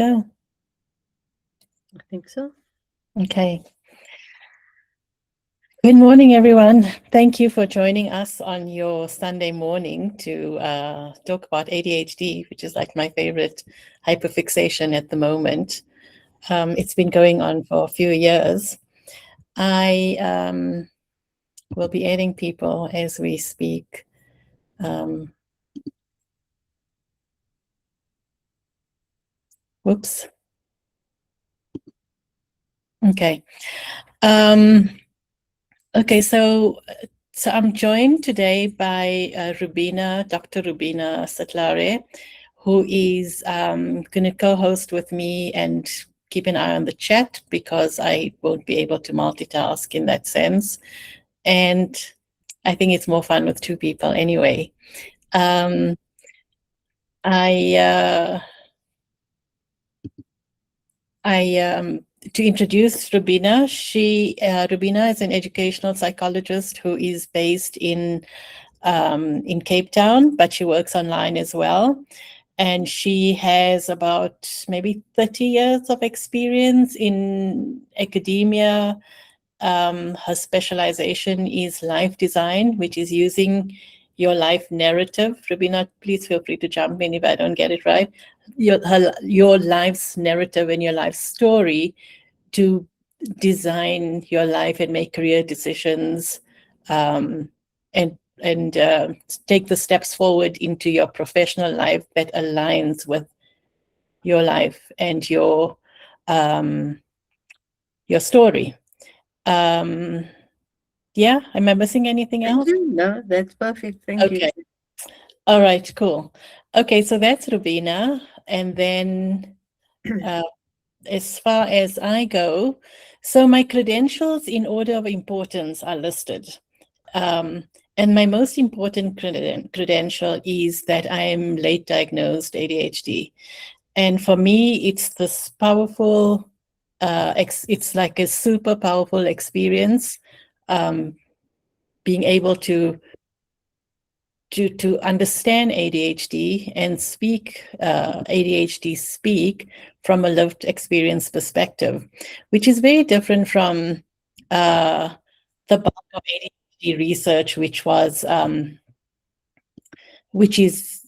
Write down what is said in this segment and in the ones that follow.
Go. I think so. Okay. Good morning, everyone. Thank you for joining us on your Sunday morning to talk about ADHD, which is like my favorite hyperfixation at the moment. It's been going on for a few years. I will be adding people as we speak. Whoops. Okay. Okay, so I'm joined today by Dr. Rubina Satlare, who is going to co-host with me and keep an eye on the chat because I won't be able to multitask in that sense. And I think it's more fun with two people anyway. To introduce Rubina, Rubina is an educational psychologist who is based in Cape Town, but she works online as well. And she has about maybe 30 years of experience in academia. Her specialization is life design, which is using your life narrative. Rubina, please feel free to jump in if I don't get it right. Your life's narrative and your life story to design your life and make career decisions, and take the steps forward into your professional life that aligns with your life and your story. Yeah, am I missing anything else? No, that's perfect. Thank you. All right, cool. Okay, so that's Rubina. And then as far as I go, so my credentials in order of importance are listed. And my most important credential is that I am late diagnosed ADHD. And for me, it's this powerful, it's like a super powerful experience, being able to understand ADHD and speak ADHD speak from a lived experience perspective, which is very different from the bulk of ADHD research, which is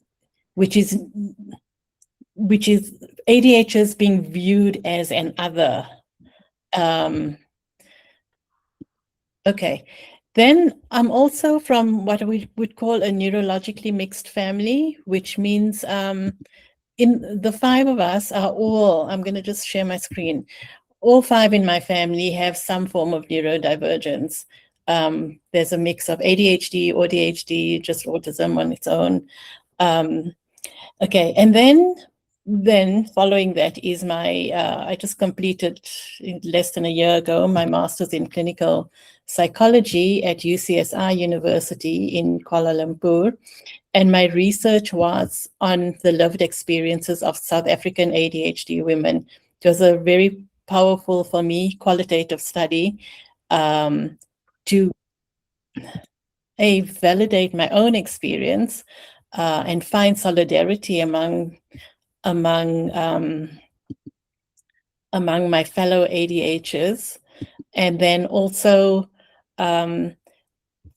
ADHD being viewed as an other. Okay. Then I'm also from what we would call a neurologically mixed family, which means in the five of us are all, I'm going to just share my screen. All five in my family have some form of neurodivergence. There's a mix of ADHD, ADHD, just autism on its own. Okay, and then following that is my, I just completed less than a year ago, my master's in clinical psychology at UCSI University in Kuala Lumpur. And my research was on the lived experiences of South African ADHD women. It was a very powerful, for me, qualitative study to validate my own experience and find solidarity among my fellow ADHs, and then also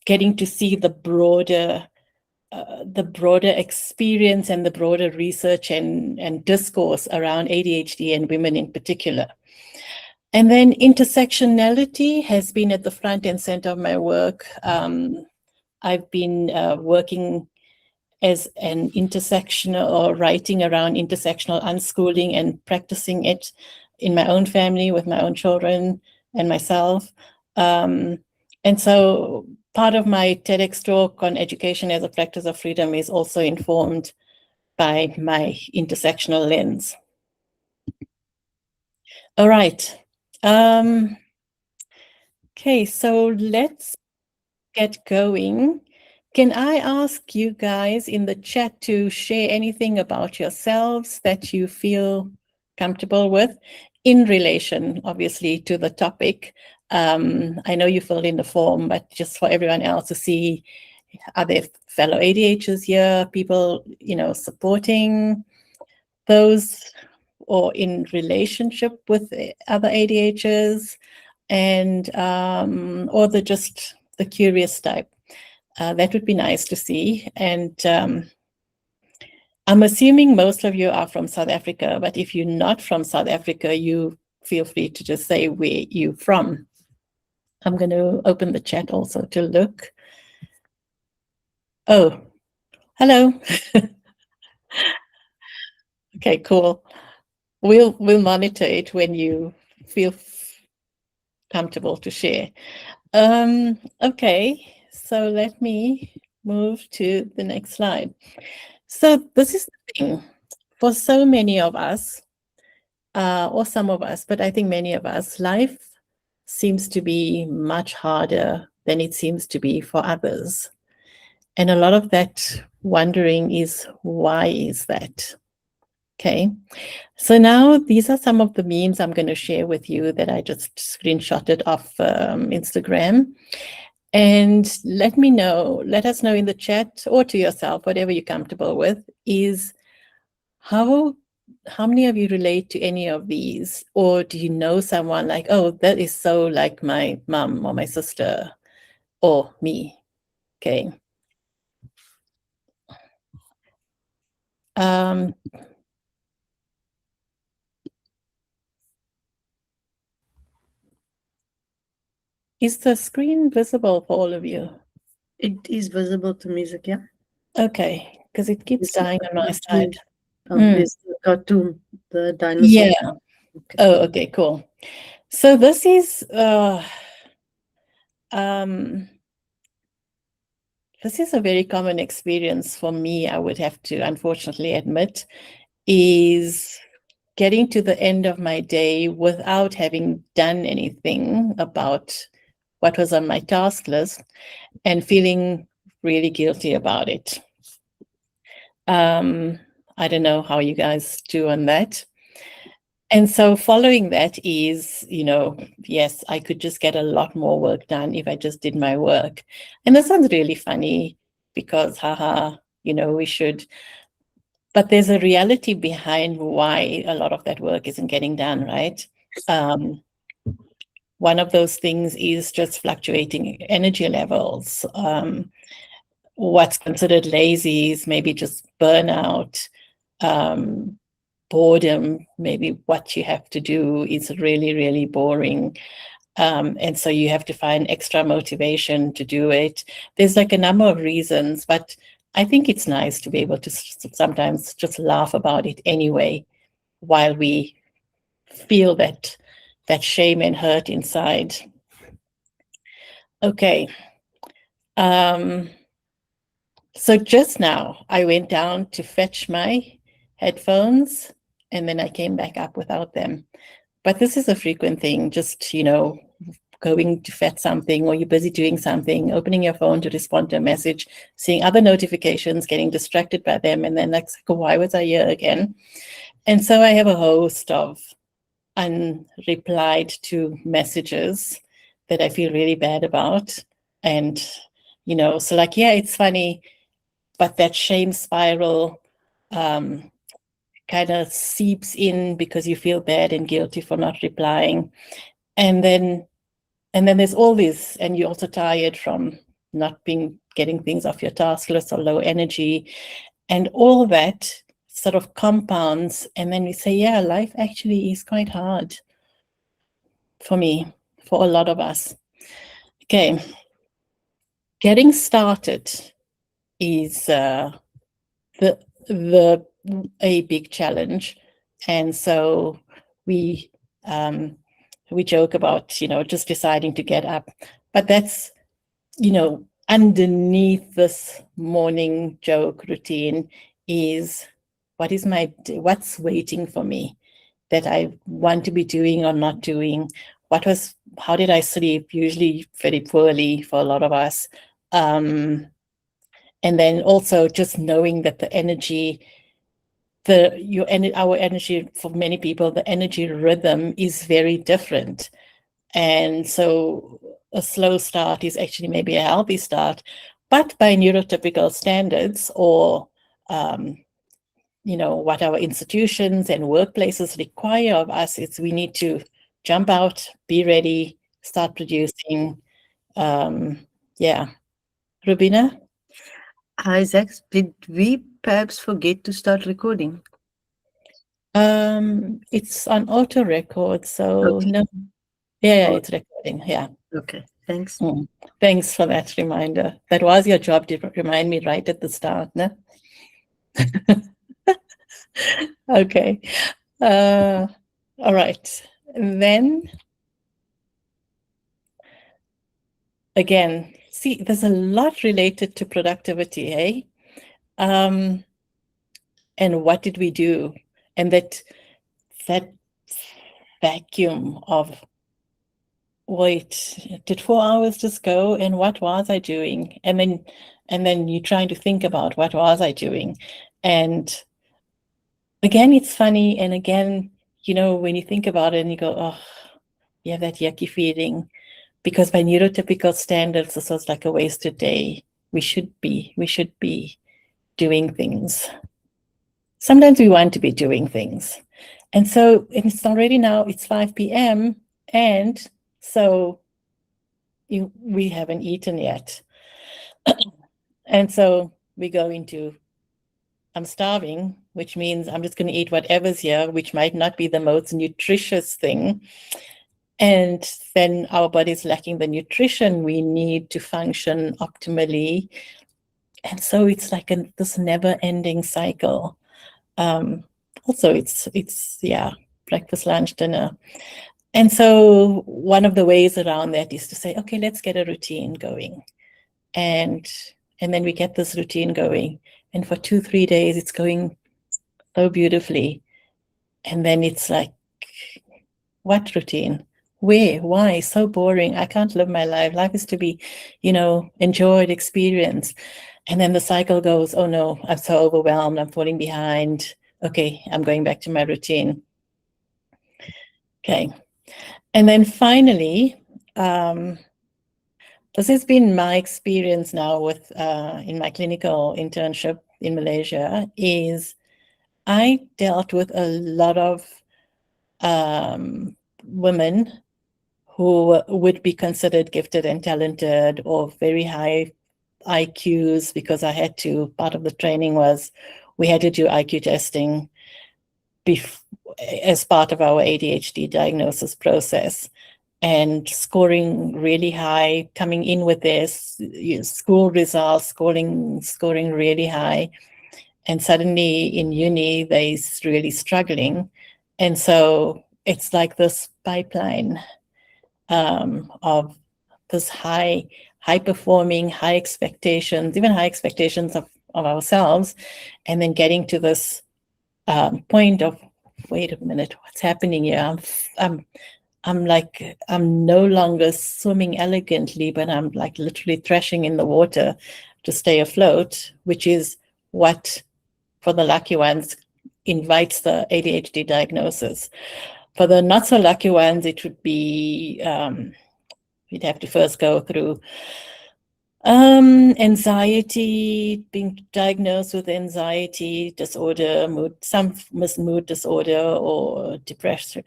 getting to see the broader experience and the broader research and discourse around ADHD and women in particular. And then intersectionality has been at the front and center of my work. I've been working as an intersectional, or writing around intersectional unschooling and practicing it in my own family with my own children and myself. And so part of my TEDx talk on education as a practice of freedom is also informed by my intersectional lens. All right. Okay, so let's get going. Can I ask you guys in the chat to share anything about yourselves that you feel comfortable with in relation, obviously, to the topic? I know you filled in the form, but just for everyone else to see, are there fellow ADHs here, people, supporting those or in relationship with other ADHDs, and or just the curious type. That would be nice to see. And I'm assuming most of you are from South Africa, but if you're not from South Africa, you feel free to just say where you're from. I'm going to open the chat also to look. Oh, hello. Okay, cool. We'll monitor it when you feel comfortable to share. Okay, so let me move to the next slide. So this is the thing. For so many of us, or some of us, but I think many of us, life seems to be much harder than it seems to be for others. And a lot of that wondering is, why is that? Okay, so now these are some of the memes I'm going to share with you that I just screenshotted off Instagram. And let us know in the chat or to yourself, whatever you're comfortable with, is how many of you relate to any of these? Or do you know someone like, oh, that is so like my mom or my sister or me? Okay. Is the screen visible for all of you? It is visible to me, Zakiyya. Okay, because it keeps dying on my side. There's the cartoon, the dinosaur. Yeah. Okay. Oh, okay, cool. So this is a very common experience for me, I would have to unfortunately admit, is getting to the end of my day without having done anything about what was on my task list and feeling really guilty about it. I don't know how you guys do on that. And so following that is, yes, I could just get a lot more work done if I just did my work. And that sounds really funny because, we should. But there's a reality behind why a lot of that work isn't getting done, right? One of those things is just fluctuating energy levels. What's considered lazy is maybe just burnout. Boredom, maybe what you have to do is really, really boring. And so you have to find extra motivation to do it. There's like a number of reasons, but I think it's nice to be able to sometimes just laugh about it anyway, while we feel that shame and hurt inside. Okay. So just now I went down to fetch my headphones and then I came back up without them. But this is a frequent thing, just, going to fetch something, or you're busy doing something, opening your phone to respond to a message, seeing other notifications, getting distracted by them, and then like, why was I here again? And so I have a host of unreplied to messages that I feel really bad about. And, so like, yeah, it's funny, but that shame spiral kind of seeps in because you feel bad and guilty for not replying. And then there's all this, and you're also tired from not getting things off your task list or low energy. And all that sort of compounds. And then we say, yeah, life actually is quite hard for me, for a lot of us. Okay. Getting started is a big challenge. And so we joke about, just deciding to get up, but that's, underneath this morning joke routine is what's waiting for me that I want to be doing or not doing. How did I sleep? Usually very poorly for a lot of us. And then also just knowing that the energy, our energy, for many people, the energy rhythm is very different. And so a slow start is actually maybe a healthy start, but by neurotypical standards or what our institutions and workplaces require of us is we need to jump out, be ready, start producing. Yeah. Rubina? Isaac, did we perhaps forget to start recording? It's on auto record, so Okay. no. Yeah, Oh, it's recording. Yeah. okay, thanks. Thanks for that reminder. That was your job to remind me right at the start, no? Okay. All right. And then again, see, there's a lot related to productivity, eh? And what did we do? And that vacuum of, wait, did 4 hours just go? And what was I doing? And then you're trying to think about what was I doing? And again, it's funny. And again, when you think about it and you go, oh, you have that yucky feeling. Because by neurotypical standards, this was like a wasted day. We should be doing things. Sometimes we want to be doing things. And so it's already now, it's 5 p.m. And so we haven't eaten yet. And so we go into, I'm starving, which means I'm just going to eat whatever's here, which might not be the most nutritious thing. And then our body's lacking the nutrition we need to function optimally. And so it's like this never-ending cycle. Also, it's breakfast, lunch, dinner. And so one of the ways around that is to say, okay, let's get a routine going. And then we get this routine going. And for 2-3 days, it's going so beautifully. And then it's like, what routine? Where? Why? So boring. I can't live my life. Life is to be, enjoyed, experienced. And then the cycle goes, oh no, I'm so overwhelmed. I'm falling behind. Okay, I'm going back to my routine. Okay. And then finally, this has been my experience now with in my clinical internship in Malaysia, is I dealt with a lot of women who would be considered gifted and talented or very high IQs, because part of the training was we had to do IQ testing as part of our ADHD diagnosis process, and scoring really high, coming in with their school results, scoring really high. And suddenly in uni, they're really struggling. And so it's like this pipeline of this high performing, high expectations, even high expectations of ourselves, and then getting to this point of, wait a minute, what's happening here? I'm like, I'm no longer swimming elegantly, but I'm like literally thrashing in the water to stay afloat, which is what, for the lucky ones, invites the ADHD diagnosis. For the not so lucky ones, it would be, we'd have to first go through anxiety, being diagnosed with anxiety disorder, mood disorder, or depressive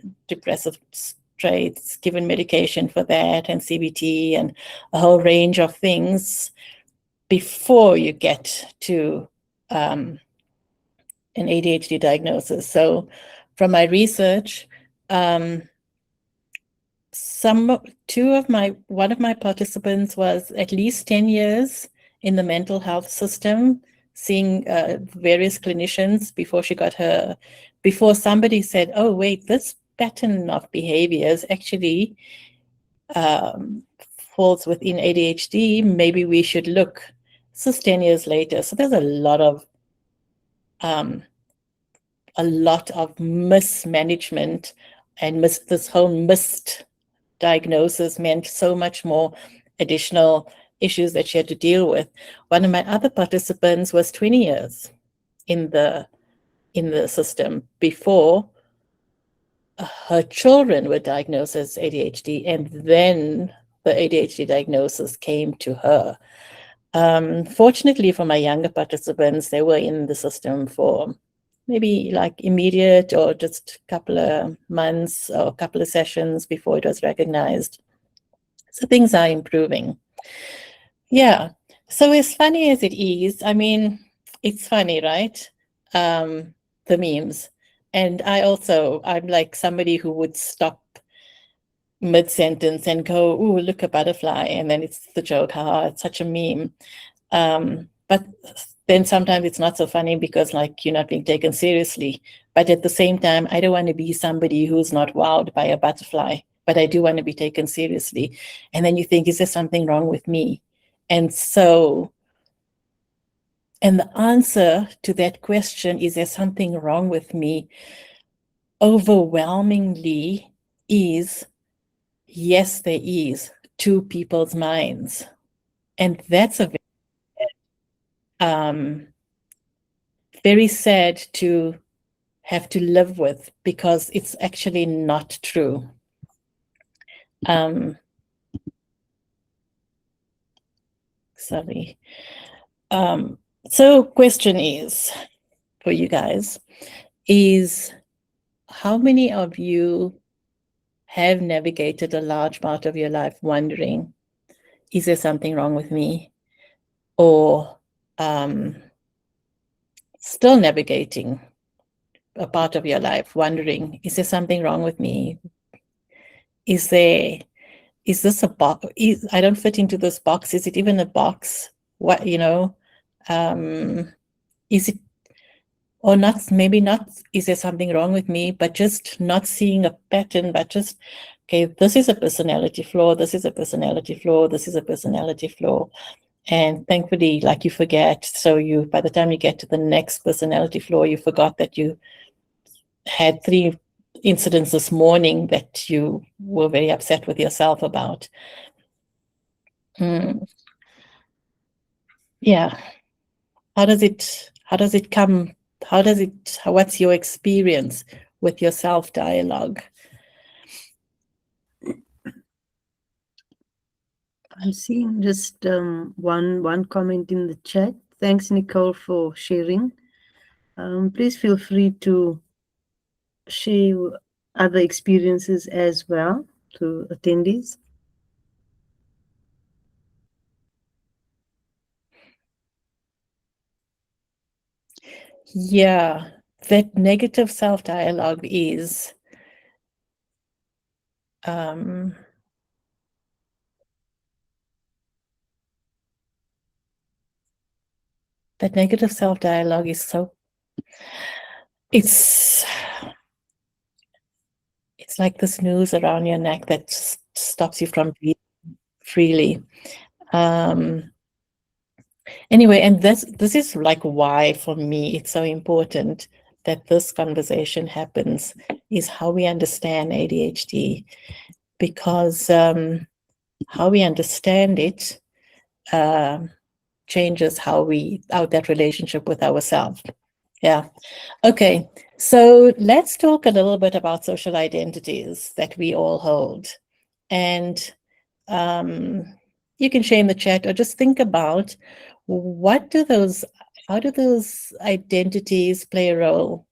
traits, given medication for that, and CBT, and a whole range of things before you get to an ADHD diagnosis. So from my research, one of my participants was at least 10 years in the mental health system, seeing various clinicians before somebody said, oh, wait, this pattern of behaviors actually falls within ADHD. Maybe we should look. This is 10 years later. So there's a lot of mismanagement, and this whole missed diagnosis meant so much more additional issues that she had to deal with. One of my other participants was 20 years in the system before her children were diagnosed as ADHD, and then the ADHD diagnosis came to her. Fortunately for my younger participants, they were in the system for maybe like immediate or just a couple of months or a couple of sessions before it was recognized. So things are improving. Yeah. So as funny as it is, I mean, it's funny, right? The memes. And I'm like somebody who would stop mid-sentence and go, "Ooh, look, a butterfly," and then it's the joke, haha, it's such a meme. But then sometimes it's not so funny because like you're not being taken seriously. But at the same time, I don't want to be somebody who's not wowed by a butterfly, but I do want to be taken seriously. And then you think, is there something wrong with me? And the answer to that question, is there something wrong with me, overwhelmingly is yes, there is, to people's minds. And that's a very sad to have to live with, because it's actually not true. Sorry. So question is, for you guys, is how many of you have navigated a large part of your life wondering, is there something wrong with me? Or still navigating a part of your life wondering, is there something wrong with me? Is this a box? I don't fit into this box. Is it even a box? What, is it, or not, maybe not, is there something wrong with me, but just not seeing a pattern, but just, okay, this is a personality flaw, this is a personality flaw, this is a personality flaw. And thankfully, like, you forget. So by the time you get to the next personality flaw, you forgot that you had 3 incidents this morning that you were very upset with yourself about. Yeah. How does it come? What's your experience with your self-dialogue? I'm seeing just one comment in the chat. Thanks, Nicole, for sharing. Please feel free to share other experiences as well to attendees. Yeah, that negative self-dialogue is that negative self-dialogue is so, it's like this noose around your neck that stops you from breathing freely. Anyway, and this is like why for me it's so important that this conversation happens, is how we understand ADHD, because how we understand it changes how that relationship with ourselves. Yeah. Okay. So let's talk a little bit about social identities that we all hold. And you can share in the chat or just think about how do those identities play a role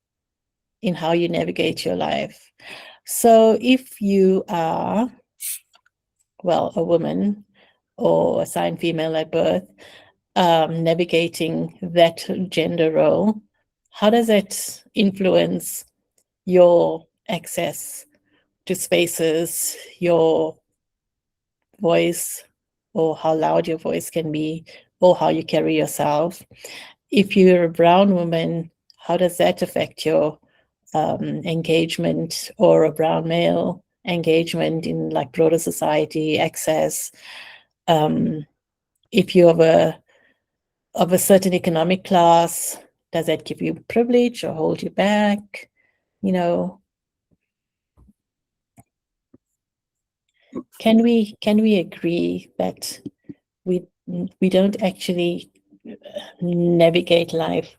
in how you navigate your life. So if you are, well, a woman or assigned female at birth, navigating that gender role, how does it influence your access to spaces, your voice, or how loud your voice can be, or how you carry yourself? If you're a brown woman, how does that affect your engagement, or a brown male engagement in like broader society, access? If you're of a certain economic class, does that give you privilege or hold you back? Can we agree that we don't actually navigate life,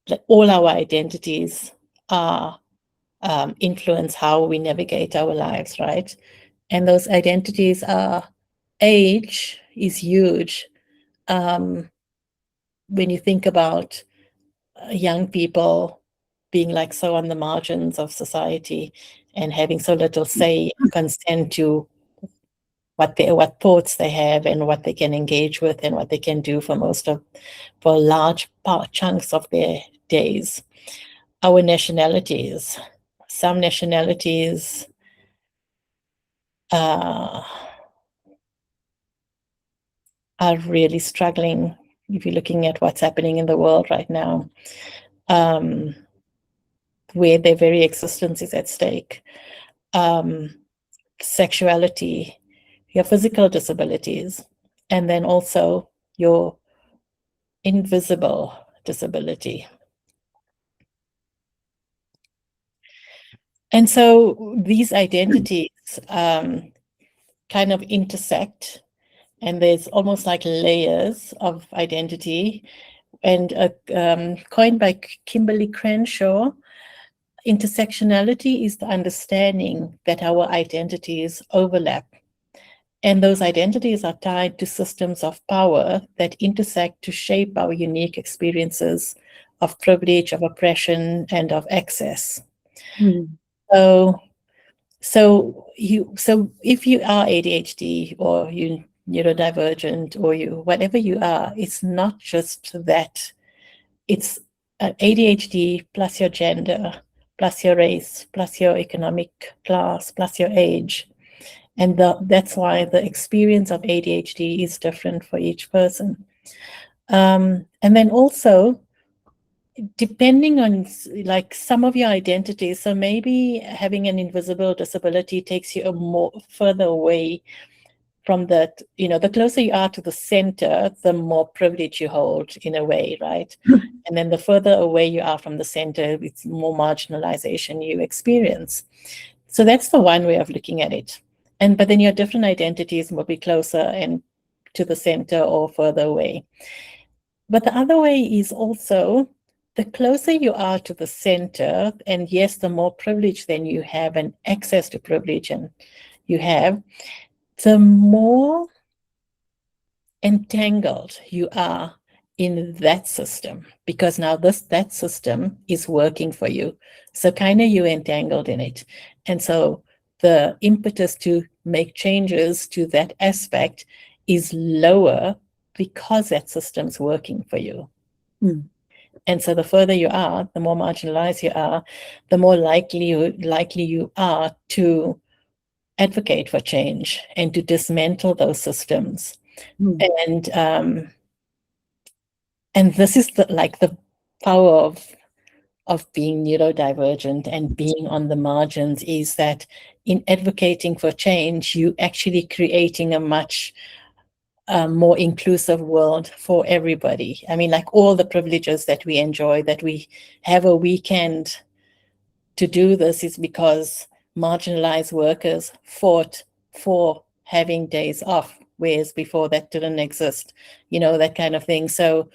that all our identities are influence how we navigate our lives, right? And those identities are, age is huge. When you think about young people being like so on the margins of society and having so little say and consent to what thoughts they have and what they can engage with and what they can do for large chunks of their days. Our nationalities, some nationalities are really struggling. If you're looking at what's happening in the world right now, where their very existence is at stake. Sexuality, your physical disabilities, and then also your invisible disability. And so these identities kind of intersect, and there's almost like layers of identity. And coined by Kimberly Crenshaw, intersectionality is the understanding that our identities overlap. And those identities are tied to systems of power that intersect to shape our unique experiences of privilege, of oppression, and of access. So if you are ADHD or you neurodivergent or you whatever you are, it's not just that. It's ADHD plus your gender, plus your race, plus your economic class, plus your age. And that's why the experience of ADHD is different for each person. And then also, depending on like some of your identities, so maybe having an invisible disability takes you more further away from that, the closer you are to the center, the more privilege you hold in a way, right? And then the further away you are from the center, it's more marginalization you experience. So that's the one way of looking at it. But then your different identities will be closer and to the center or further away. But the other way is also the closer you are to the center, and yes, the more privilege then you have and access to privilege and you have, the more entangled you are in that system, because now that system is working for you. So kind of you're entangled in it. And so the impetus to make changes to that aspect is lower because that system's working for you. And so the further you are, the more marginalized you are, the more likely you are to advocate for change and to dismantle those systems. And this is the power of being neurodivergent and being on the margins, is that in advocating for change, you actually creating a much more inclusive world for everybody. I mean, like all the privileges that we enjoy, that we have a weekend to do this, is because marginalized workers fought for having days off, whereas before that didn't exist, that kind of thing. So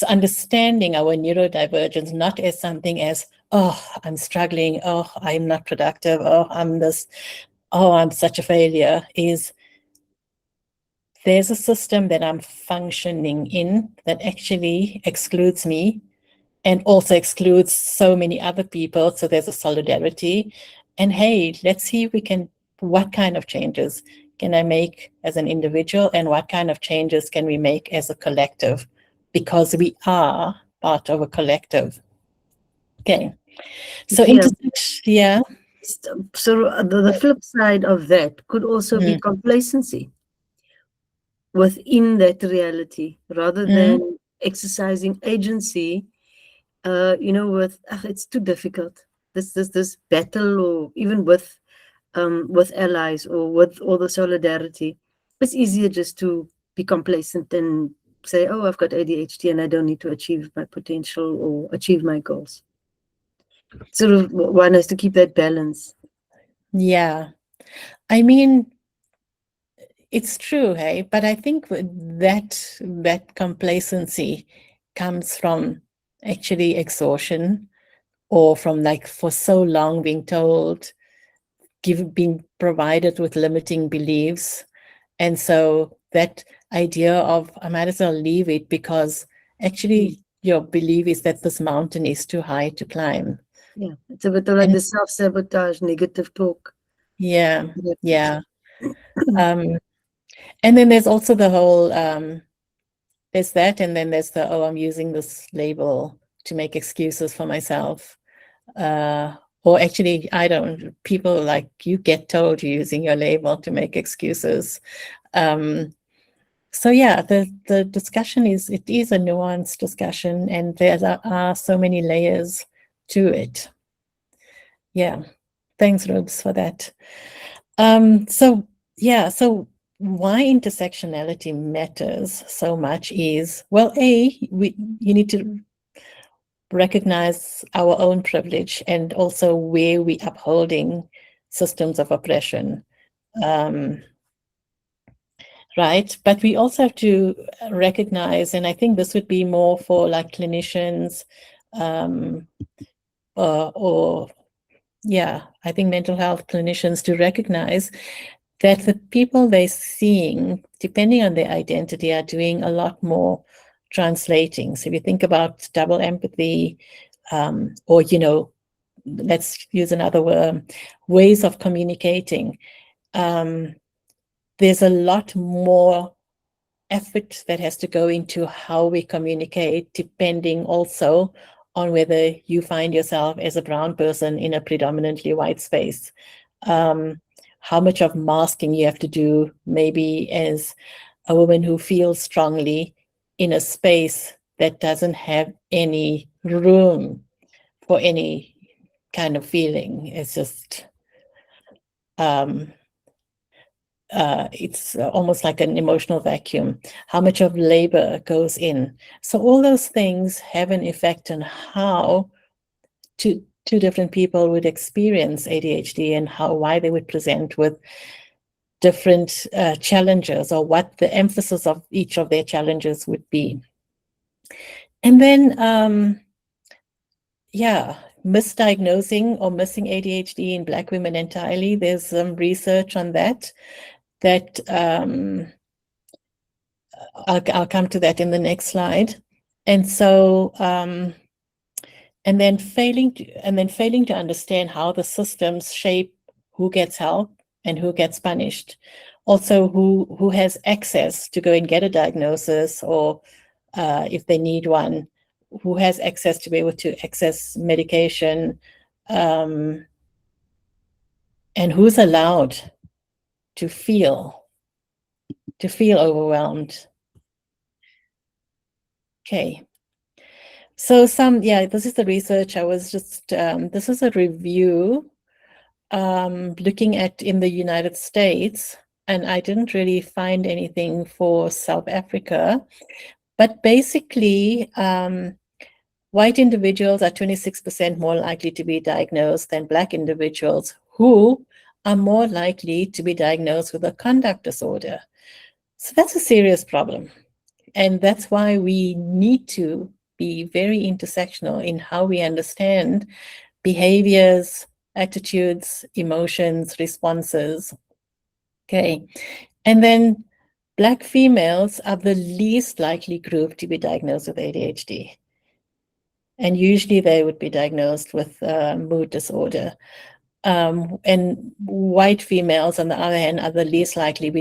understanding our neurodivergence not as something as, oh, I'm struggling, oh, I'm not productive, oh, I'm this, oh, I'm such a failure, is there's a system that I'm functioning in that actually excludes me and also excludes so many other people. So there's a solidarity. And hey, let's see if what kind of changes can I make as an individual, and what kind of changes can we make as a collective? Because we are part of a collective. Okay. So yeah. So the flip side of that could also be complacency within that reality, rather than exercising agency. With it's too difficult. This battle, or even with allies or with all the solidarity, it's easier just to be complacent and say, oh, I've got ADHD and I don't need to achieve my potential or achieve my goals. Sort of one has to keep that balance. Yeah. I mean, it's true, hey, but I think that complacency comes from actually exhaustion, or from like for so long being told, being provided with limiting beliefs. And so that idea of I might as well leave it, because actually your belief is that this mountain is too high to climb. Yeah, it's a bit of like And the self-sabotage, negative talk. yeah, yeah. Mm. And then there's also the whole, there's that, and then there's the, oh, I'm using this label to make excuses for myself. Or actually, I don't, people like you get told you're using your label to make excuses. So yeah, the discussion it is a nuanced discussion, and there are so many layers to it. Yeah, thanks, Rubes, for that. So yeah, so why intersectionality matters so much is, well, you need to recognize our own privilege and also where we upholding systems of oppression. Right, but we also have to recognize, and I think this would be more for like clinicians, or yeah, I think mental health clinicians, to recognize that the people they're seeing, depending on their identity, are doing a lot more translating. So if you think about double empathy, or, let's use another word, ways of communicating, there's a lot more effort that has to go into how we communicate, depending also on whether you find yourself as a brown person in a predominantly white space. How much of masking you have to do, maybe as a woman who feels strongly in a space that doesn't have any room for any kind of feeling. It's just, it's almost like an emotional vacuum. How much of labor goes in? So all those things have an effect on how two different people would experience ADHD, and why they would present with different challenges, or what the emphasis of each of their challenges would be. And then, yeah, misdiagnosing or missing ADHD in Black women entirely. There's some research on that. I'll come to that in the next slide. And so, and then failing to understand how the systems shape who gets help and who gets punished. Also, who has access to go and get a diagnosis, or if they need one, who has access to be able to access medication, and who's allowed to feel overwhelmed. Okay. So this is the research. I was just, this is a review looking at in the United States, and I didn't really find anything for South Africa, but basically, white individuals are 26% more likely to be diagnosed than Black individuals, who are more likely to be diagnosed with a conduct disorder. So that's a serious problem. And that's why we need to be very intersectional in how we understand behaviors, attitudes, emotions, responses. Okay. And then Black females are the least likely group to be diagnosed with ADHD. And usually they would be diagnosed with mood disorder. And white females, on the other hand, are the least likely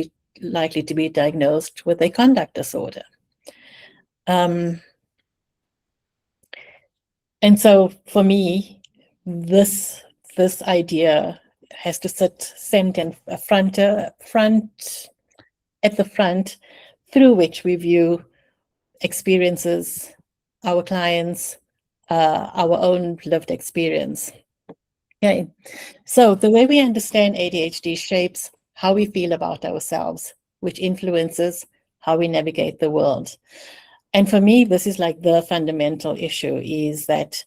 to be diagnosed with a conduct disorder. And so for me, this idea has to sit center and front at the front, through which we view experiences, our clients, our own lived experience. Okay, so the way we understand ADHD shapes how we feel about ourselves, which influences how we navigate the world. And for me, this is like the fundamental issue, is that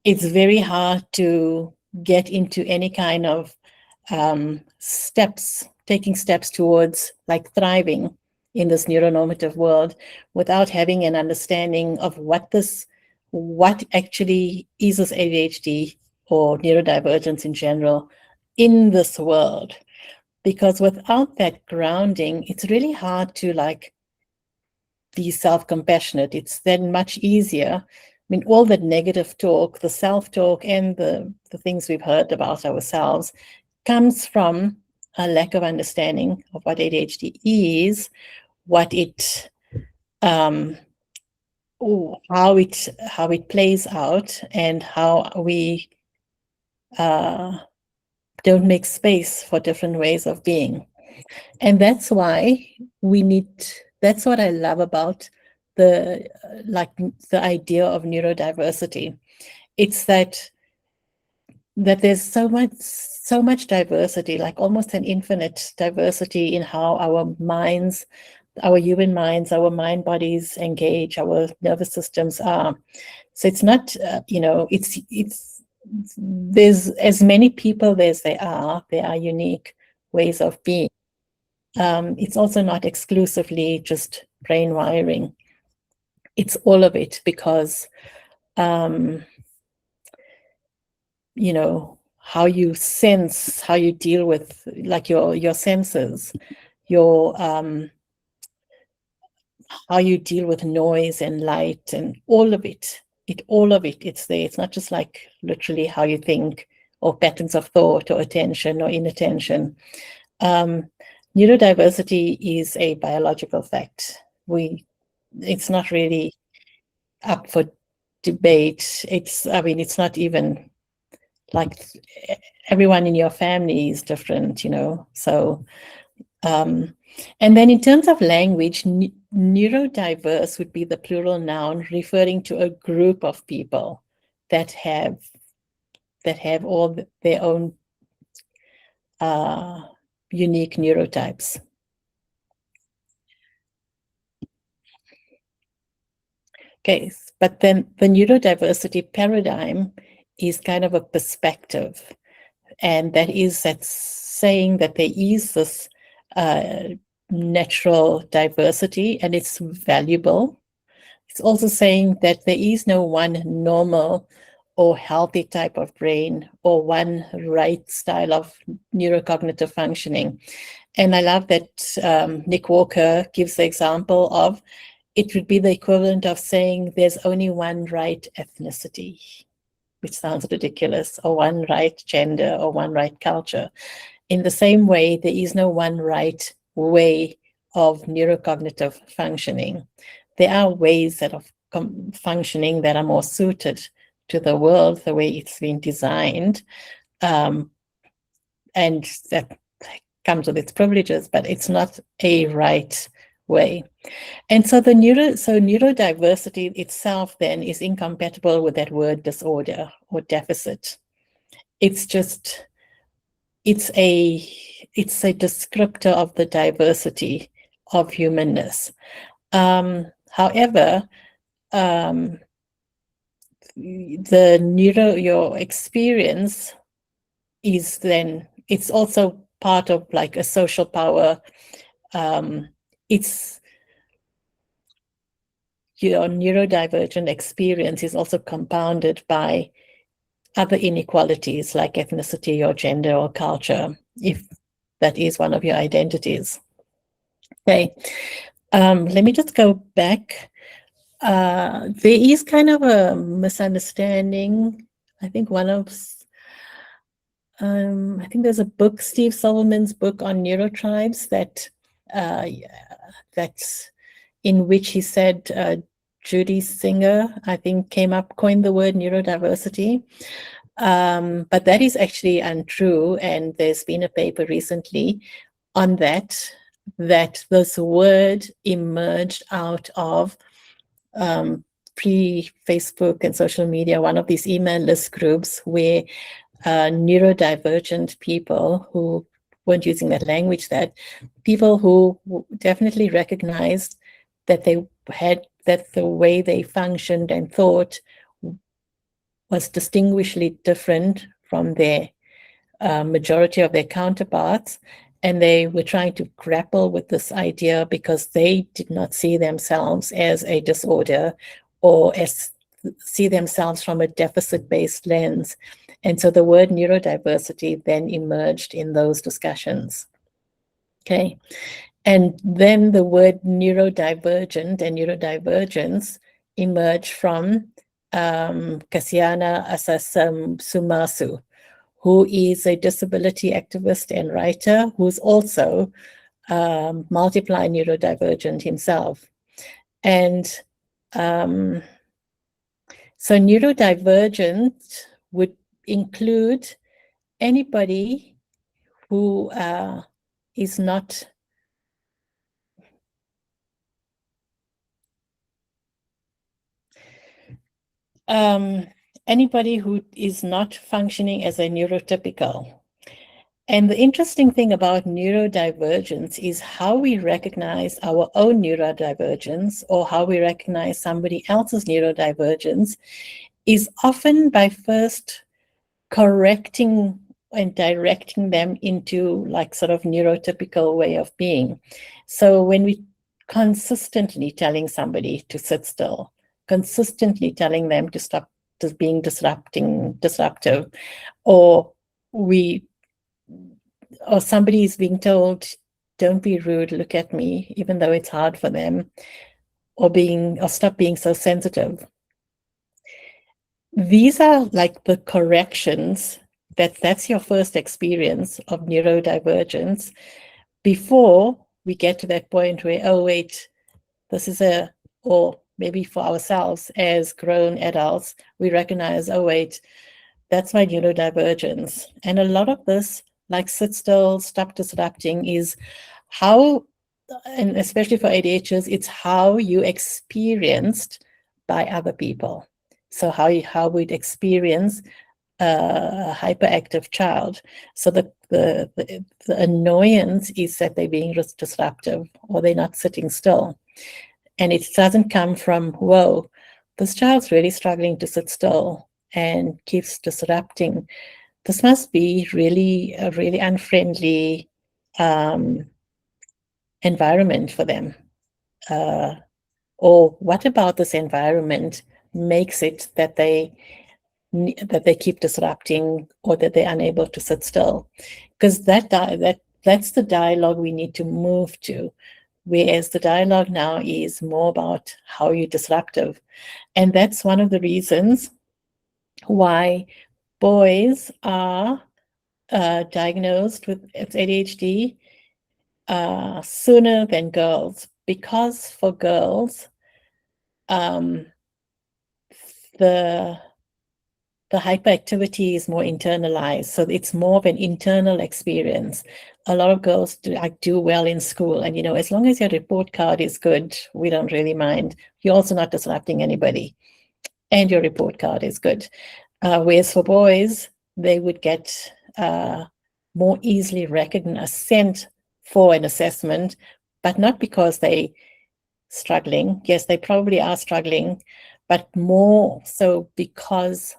it's very hard to get into any kind of taking steps towards like thriving in this neuronormative world without having an understanding of what actually is this ADHD or neurodivergence in general in this world. Because without that grounding, it's really hard to like be self-compassionate. It's then much easier. I mean, all that negative talk, the self-talk and the things we've heard about ourselves comes from a lack of understanding of what ADHD is, what it, how it plays out, and how we don't make space for different ways of being. And that's why that's what I love about the idea of neurodiversity. It's that there's so much diversity, like almost an infinite diversity in how our minds, our human minds, our mind bodies engage, our nervous systems are. So it's not, there's as many people as there are unique ways of being. It's also not exclusively just brain wiring. It's all of it, because, how you sense, how you deal with like your senses, your how you deal with noise and light and all of it. It's there. It's not just like literally how you think or patterns of thought or attention or inattention. Neurodiversity is a biological fact. It's not really up for debate. It's not even like everyone in your family is different, So, and then in terms of language, neurodiverse would be the plural noun referring to a group of people that have all their own unique neurotypes. Okay, but then the neurodiversity paradigm is kind of a perspective, and that's saying that there is this natural diversity and it's valuable. It's also saying that there is no one normal or healthy type of brain or one right style of neurocognitive functioning. And I love that Nick Walker gives the example of, it would be the equivalent of saying there's only one right ethnicity, which sounds ridiculous, or one right gender or one right culture. In the same way, there is no one right way of neurocognitive functioning. There are ways that of functioning that are more suited to the world, the way it's been designed, and that comes with its privileges, but it's not a right way. And so neurodiversity itself then is incompatible with that word disorder or deficit. It's a descriptor of the diversity of humanness. However, your experience is then, it's also part of like a social power. It's your neurodivergent experience is also compounded by other inequalities like ethnicity or gender or culture, if that is one of your identities. Okay, let me just go back. There is kind of a misunderstanding. I think I think there's a book, Steve Silverman's book on neurotribes, that's in which he said Judy Singer, I think, coined the word neurodiversity. But that is actually untrue. And there's been a paper recently on that this word emerged out of pre-Facebook and social media, one of these email list groups where neurodivergent people who weren't using that language, that people who definitely recognized that that the way they functioned and thought was distinguishably different from their majority of their counterparts. And they were trying to grapple with this idea because they did not see themselves as a disorder or see themselves from a deficit-based lens. And so the word neurodiversity then emerged in those discussions. Okay. And then the word neurodivergent and neurodivergence emerged from Kasiana Sumasu, who is a disability activist and writer who's also multiply neurodivergent himself. And so neurodivergent would include anybody who is not anybody who is not functioning as a neurotypical. And the interesting thing about neurodivergence is how we recognize our own neurodivergence or how we recognize somebody else's neurodivergence is often by first correcting and directing them into like sort of neurotypical way of being. So when we consistently telling somebody to sit still, consistently telling them to stop being disruptive, or somebody is being told, don't be rude, look at me, even though it's hard for them, or stop being so sensitive. These are like the corrections that's your first experience of neurodivergence before we get to that point where, oh, wait, this is or maybe for ourselves as grown adults, we recognize, oh, wait, that's my neurodivergence. And a lot of this, like sit still, stop disrupting, is how, and especially for ADHDs, it's how you experienced by other people. So how we'd experience a hyperactive child. So the annoyance is that they're being disruptive or they're not sitting still. And it doesn't come from, whoa, this child's really struggling to sit still and keeps disrupting. This must be really a really unfriendly environment for them. Or what about this environment makes it that they keep disrupting or that they're unable to sit still? Because that's the dialogue we need to move to. Whereas the dialogue now is more about how you're disruptive. And that's one of the reasons why boys are diagnosed with ADHD sooner than girls, because for girls, the hyperactivity is more internalized. So it's more of an internal experience. A lot of girls do well in school. And, as long as your report card is good, we don't really mind. You're also not disrupting anybody. And your report card is good. Whereas for boys, they would get more easily recognized, sent for an assessment, but not because they struggling. Yes, they probably are struggling, but more so because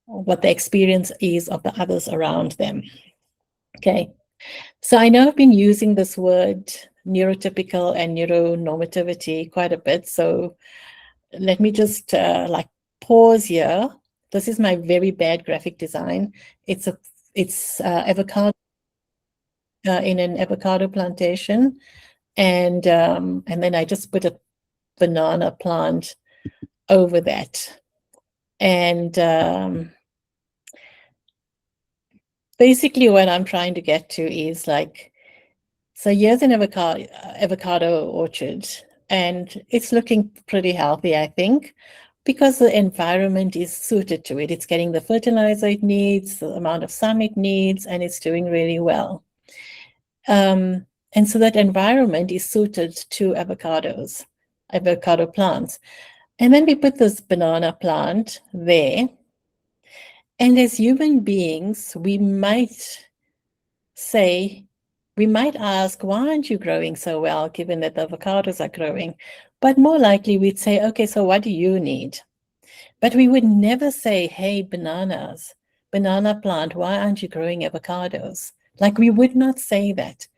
what the experience is of the others around them. Okay, so I know I've been using this word neurotypical and neuronormativity quite a bit. So let me just pause here. This is my very bad graphic design. It's avocado in an avocado plantation, and then I just put a banana plant over that. And basically what I'm trying to get to is so here's an avocado orchard, and it's looking pretty healthy, I think, because the environment is suited to it. It's getting the fertilizer it needs, the amount of sun it needs, and it's doing really well. And so that environment is suited to avocado plants. And then we put this banana plant there. And as human beings, we might ask, why aren't you growing so well, given that the avocados are growing? But more likely we'd say, okay, so what do you need? But we would never say, hey, banana plant, why aren't you growing avocados? Like, we would not say that.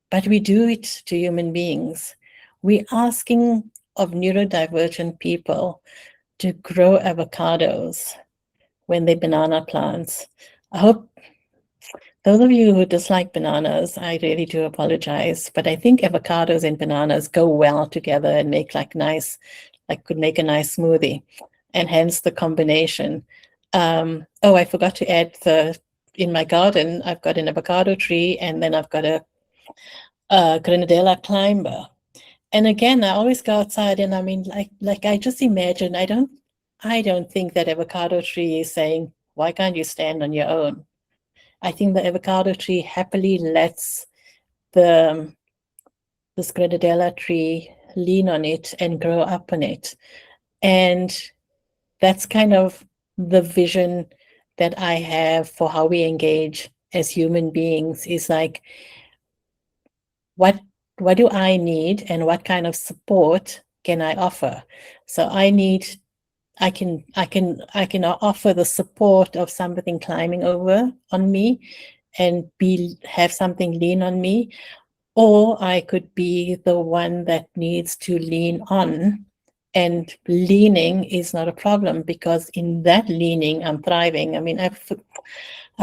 But we do it to human beings. We're asking of neurodivergent people to grow avocados when they're banana plants. I hope Those of you who dislike bananas, I really do apologize, but I think avocados and bananas go well together and make could make a nice smoothie, and hence the combination. Oh, I forgot to add in my garden, I've got an avocado tree, and then I've got a Grenadilla climber. And again, I always go outside, and I mean, like I just imagine, I don't think that avocado tree is saying, why can't you stand on your own? I think the avocado tree happily lets the this Grenadilla tree lean on it and grow up on it. And that's kind of the vision that I have for how we engage as human beings, is like, what do I need, and what kind of support can I offer? So I can offer the support of something climbing over on me and have something lean on me, or I could be the one that needs to lean on. And leaning is not a problem, because in that leaning, I'm thriving. I mean, I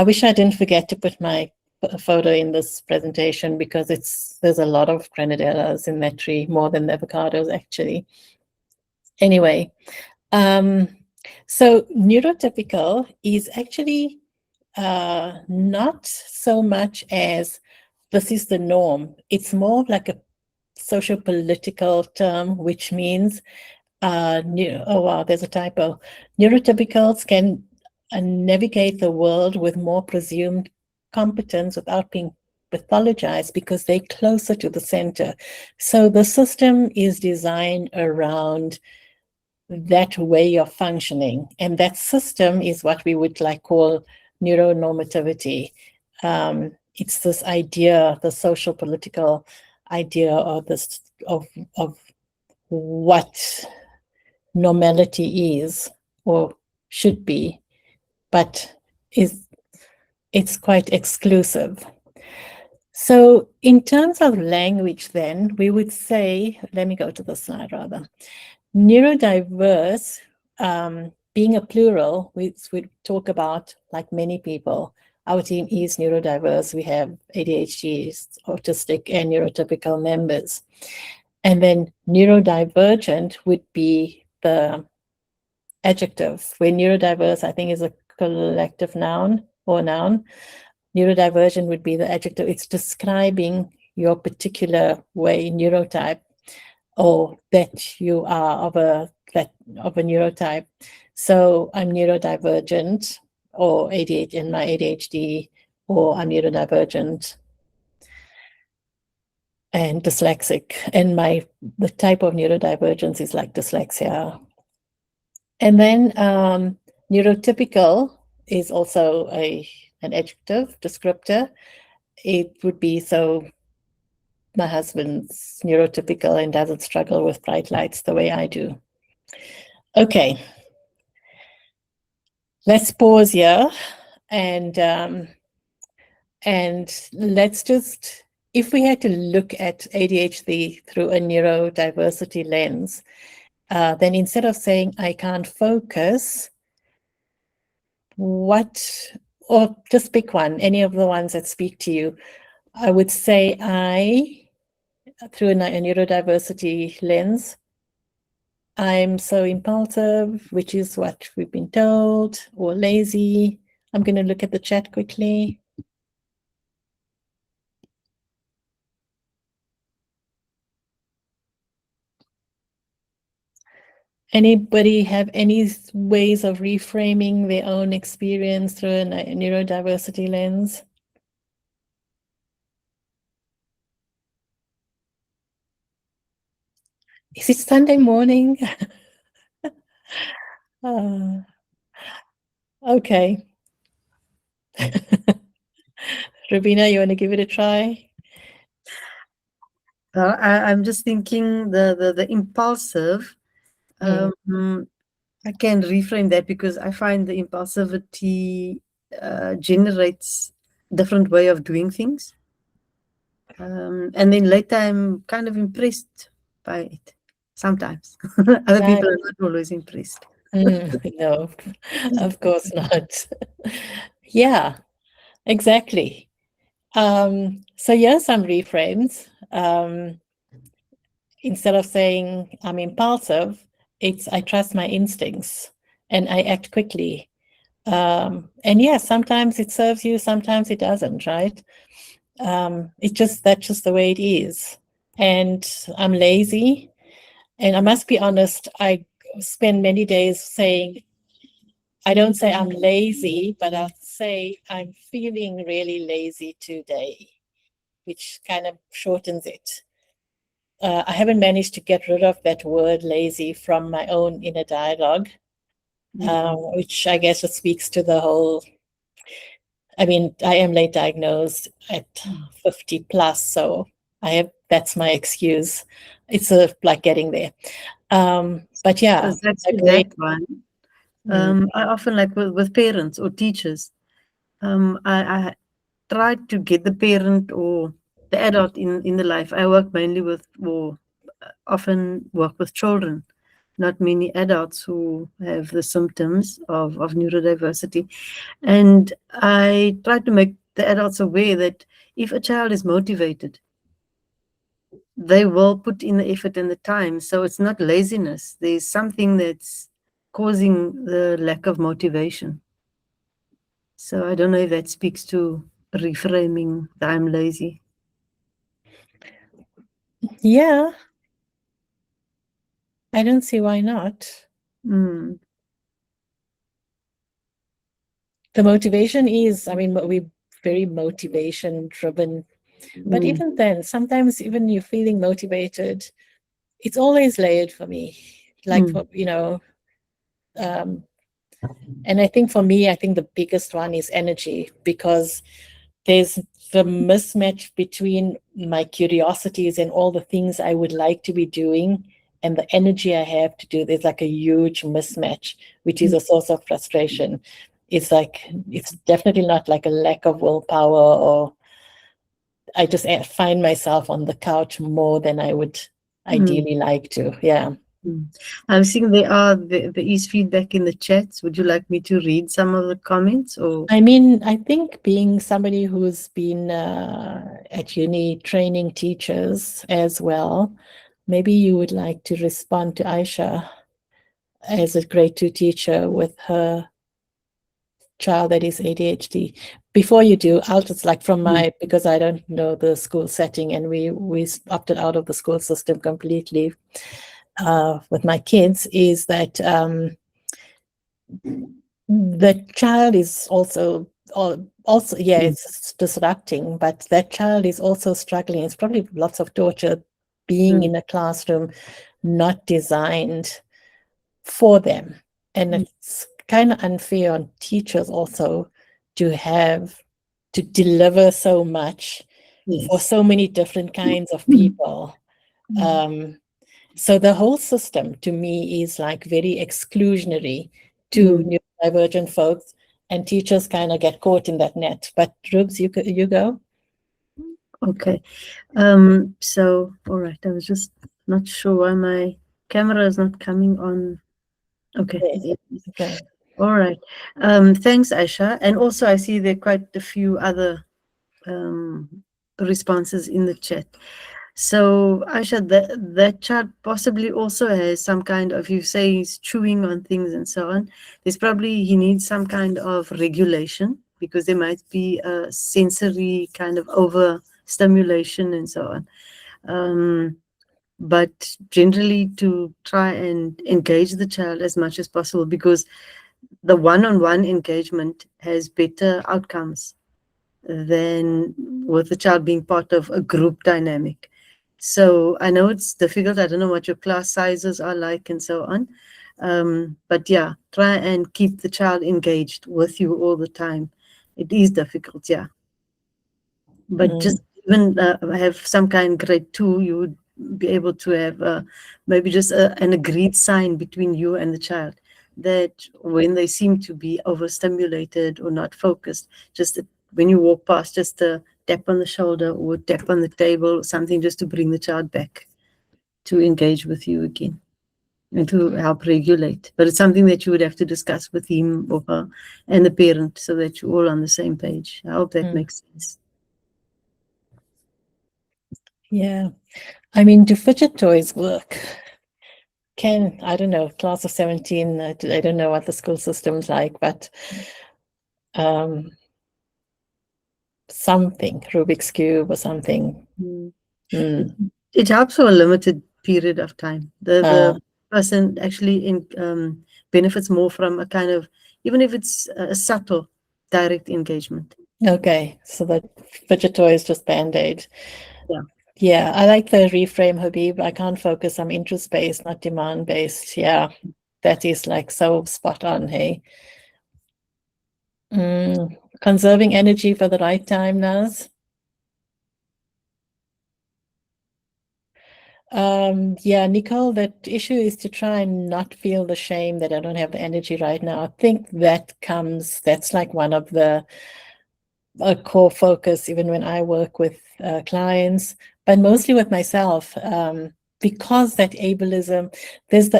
wish I didn't forget to put my photo in this presentation, because there's a lot of grenadillas in that tree, more than the avocados actually. Anyway, so neurotypical is actually not so much as this is the norm. It's more like a social political term, which means, oh wow, there's a typo. Neurotypicals can navigate the world with more presumed competence without being pathologized, because they're closer to the center. So the system is designed around that way of functioning, and that system is what we would call neuronormativity. It's this idea, the social political idea of this of what normality is or should be, but it's quite exclusive. So in terms of language, then we would say, let me go to the slide rather. Neurodiverse, being a plural, we talk about, like many people, our team is neurodiverse. We have ADHD, autistic, and neurotypical members. And then neurodivergent would be the adjective, where neurodiverse, I think, is a collective noun or noun. Neurodivergent would be the adjective. It's describing your particular way, neurotype, or that you are of a neurotype. So I'm neurodivergent, or ADHD in my ADHD, or I'm neurodivergent and dyslexic, and the type of neurodivergence is like dyslexia. And then neurotypical is also an adjective descriptor. It would be, so my husband's neurotypical and doesn't struggle with bright lights the way I do. Okay, let's pause here, and let's just, if we had to look at ADHD through a neurodiversity lens, then instead of saying I can't focus, or just pick one, any of the ones that speak to you, I would say through a neurodiversity lens, I'm so impulsive, which is what we've been told, or lazy. I'm going to look at the chat quickly. Anybody have any ways of reframing their own experience through a neurodiversity lens? Is it Sunday morning? Okay. Rubina, you want to give it a try? I'm just thinking the impulsive. I can reframe that, because I find the impulsivity generates different way of doing things. And then later I'm kind of impressed by it sometimes. Other people are not always impressed. No, of course not. Yeah. Exactly. So here's some reframes. Instead of saying I'm impulsive, it's I trust my instincts and I act quickly. And yes, sometimes it serves you, sometimes it doesn't, right? That's just the way it is. And I'm lazy. And I must be honest, I spend many days saying, I don't say I'm lazy, but I'll say I'm feeling really lazy today, which kind of shortens it. I haven't managed to get rid of that word lazy from my own inner dialogue, which I guess just speaks to the whole. I mean, I am late diagnosed at 50 plus, so that's my excuse. It's sort of like getting there. But yeah, my Exactly brain. that one. Mm, I often like with parents or teachers. I try to get the parent or the adult in the life. I work mainly with, or often work with children, not many adults who have the symptoms of neurodiversity. And I try to make the adults aware that if a child is motivated, they will put in the effort and the time. So it's not laziness. There's something that's causing the lack of motivation. So I don't know if that speaks to reframing that I'm lazy. yeah, I don't see why not. Mm. The motivation is, I mean, we're very motivation driven. But Mm. even then, sometimes even you're feeling motivated, it's always layered for me. Like, Mm. um, and I think for me, I think the biggest one is energy, because there's the mismatch between my curiosities and all the things I would like to be doing and the energy I have to do. There's like a huge mismatch, which is a source of frustration. It's like, it's definitely not like a lack of willpower, or I just find myself on the couch more than I would Mm. ideally like to. Yeah. Mm. I'm seeing there is feedback in the chats. Would you like me to read some of the comments or? I mean, I think being somebody who's been at uni training teachers as well, maybe you would like to respond to Aisha as a grade 2 teacher with her child that is ADHD. Before you do, I'll just like from my, because I don't know the school setting and we opted out of the school system completely with my kids, is that the child is also yeah, it's disrupting, but that child is also struggling. It's probably lots of torture being in a classroom not designed for them, and it's kind of unfair on teachers also to deliver so much for Yes. so many different kinds of people. So the whole system to me is like very exclusionary to neurodivergent folks, and teachers kind of get caught in that net. But Rubes, you go. Okay. So, all right. I was just not sure why my camera is not coming on. Okay. Yes. Okay. All right. Thanks, Aisha. And also, I see there are quite a few other responses in the chat. So, Aisha, that child possibly also has some kind of, you say he's chewing on things and so on. There's probably, he needs some kind of regulation because there might be a sensory kind of overstimulation and so on. But generally, to try and engage the child as much as possible, because the one-on-one engagement has better outcomes than with the child being part of a group dynamic. So I know it's difficult. I don't know what your class sizes are like and so on. But yeah, try and keep the child engaged with you all the time. It is difficult, yeah. But just even have some kind grade 2, you would be able to have maybe just an agreed sign between you and the child that when they seem to be overstimulated or not focused, just when you walk past, just a tap on the shoulder or tap on the table or something, just to bring the child back to engage with you again. and to help regulate. But it's something that you would have to discuss with him or her and the parent so that you're all on the same page. I hope that makes sense. Yeah. I mean, do fidget toys work? I don't know, class of 17, I don't know what the school system's like, but something, Rubik's Cube or something. It helps for a limited period of time. The person actually benefits more from a kind of, even if it's a subtle direct engagement. Okay, so that fidget toy is just Band-Aid. Yeah. Yeah, I like the reframe, Habib. I can't focus. I'm interest-based, not demand-based. Yeah, that is like so spot on, hey? Conserving energy for the right time, Naz. Yeah, Nicole, that issue is to try and not feel the shame that I don't have the energy right now. I think that's like one of the a core focus, even when I work with clients, but mostly with myself, because that ableism, there's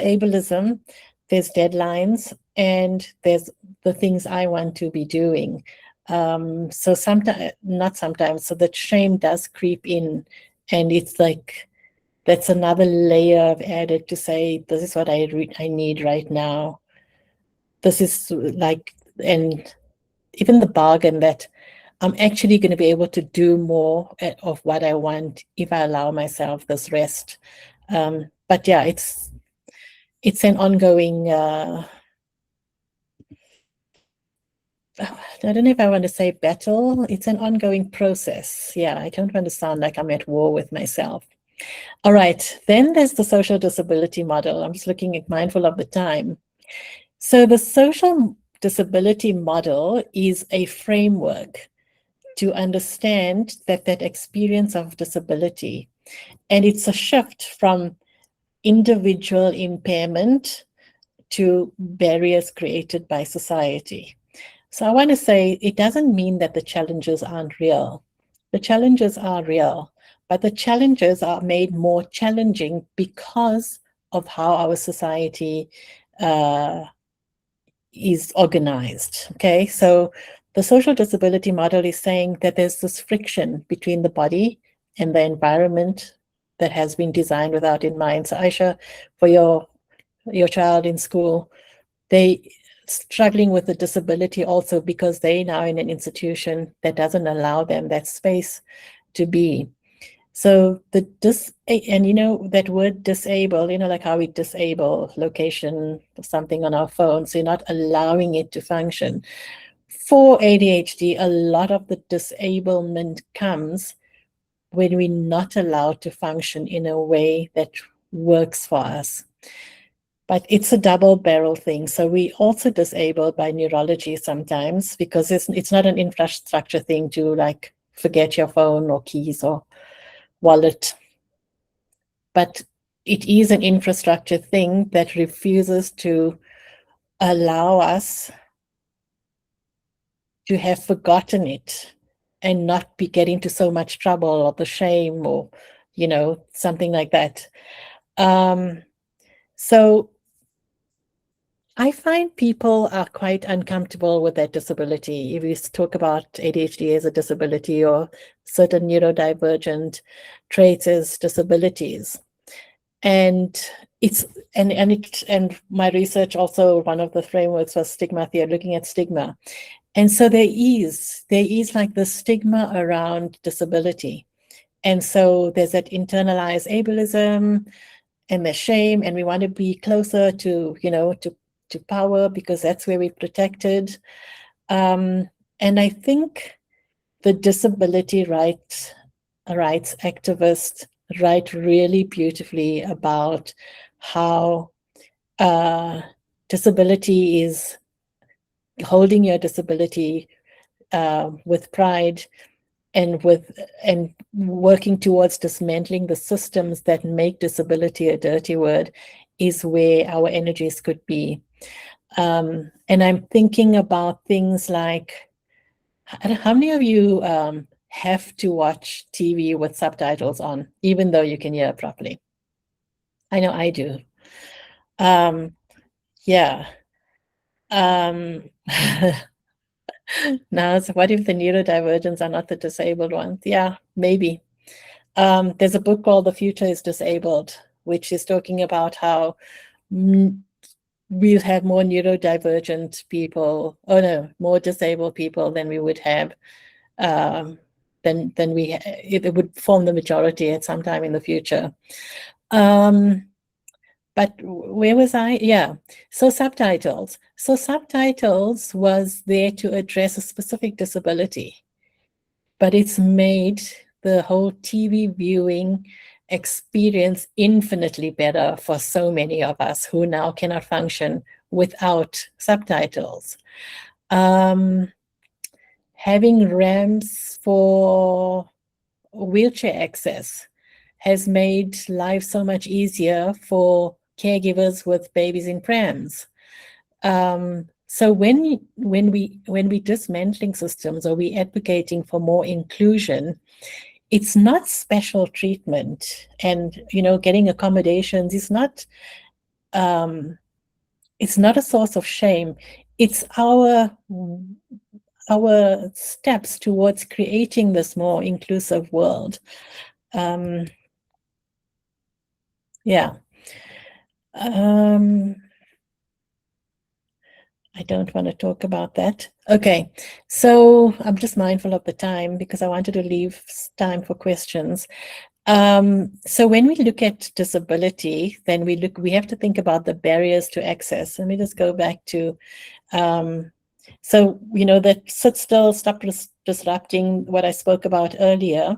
deadlines, and there's the things I want to be doing. So sometimes, not sometimes, so that shame does creep in, and it's like, that's another layer I've added to say, this is what I need right now. This is like, and even the bargain that I'm actually going to be able to do more of what I want if I allow myself this rest. But yeah, it's an ongoing, I don't know if I want to say battle. It's an ongoing process. Yeah, I don't want to sound like I'm at war with myself. All right, then there's the social disability model. I'm just looking at mindful of the time. So the social disability model is a framework to understand that experience of disability, and it's a shift from individual impairment to barriers created by society. So I want to say it doesn't mean that the challenges aren't real. The challenges are real, but the challenges are made more challenging because of how our society is organized. Okay, so the social disability model is saying that there's this friction between the body and the environment that has been designed without in mind. So Aisha, for your child in school, they struggling with the disability also because they now in an institution that doesn't allow them that space to be. So and you know that word disable, you know, like how we disable location or something on our phone, so you're not allowing it to function. For ADHD, a lot of the disablement comes when we're not allowed to function in a way that works for us. But it's a double barrel thing. So we also disable by neurology sometimes because it's not an infrastructure thing to like forget your phone or keys or wallet. But it is an infrastructure thing that refuses to allow us to have forgotten it and not be getting into so much trouble or the shame or, you know, something like that. So I find people are quite uncomfortable with that disability. If you talk about ADHD as a disability or certain neurodivergent traits as disabilities. And my research also, one of the frameworks was stigma theory, looking at stigma. And so there is like the stigma around disability. And so there's that internalized ableism and the shame, and we want to be closer to, you know, to power because that's where we're protected. And I think the disability rights activists write really beautifully about how disability is holding your disability with pride and working towards dismantling the systems that make disability a dirty word is where our energies could be. And I'm thinking about things like, how many of you have to watch TV with subtitles on, even though you can hear properly? I know I do. Yeah. Now, so what if the neurodivergents are not the disabled ones? Yeah, maybe. There's a book called The Future is Disabled, which is talking about how we'll have more neurodivergent people, more disabled people than we would have, it would form the majority at some time in the future. But where was I? Yeah. So subtitles. So subtitles was there to address a specific disability, but it's made the whole TV viewing experience infinitely better for so many of us who now cannot function without subtitles. Having ramps for wheelchair access has made life so much easier for caregivers with babies in prams. So when we dismantling systems or we advocating for more inclusion, it's not special treatment, and getting accommodations is not it's not a source of shame. It's our steps towards creating this more inclusive world. Yeah. I don't want to talk about that. Okay, so I'm just mindful of the time because I wanted to leave time for questions. So when we look at disability, then we have to think about the barriers to access. Let me just go back to, so that sit still, stop disrupting, what I spoke about earlier.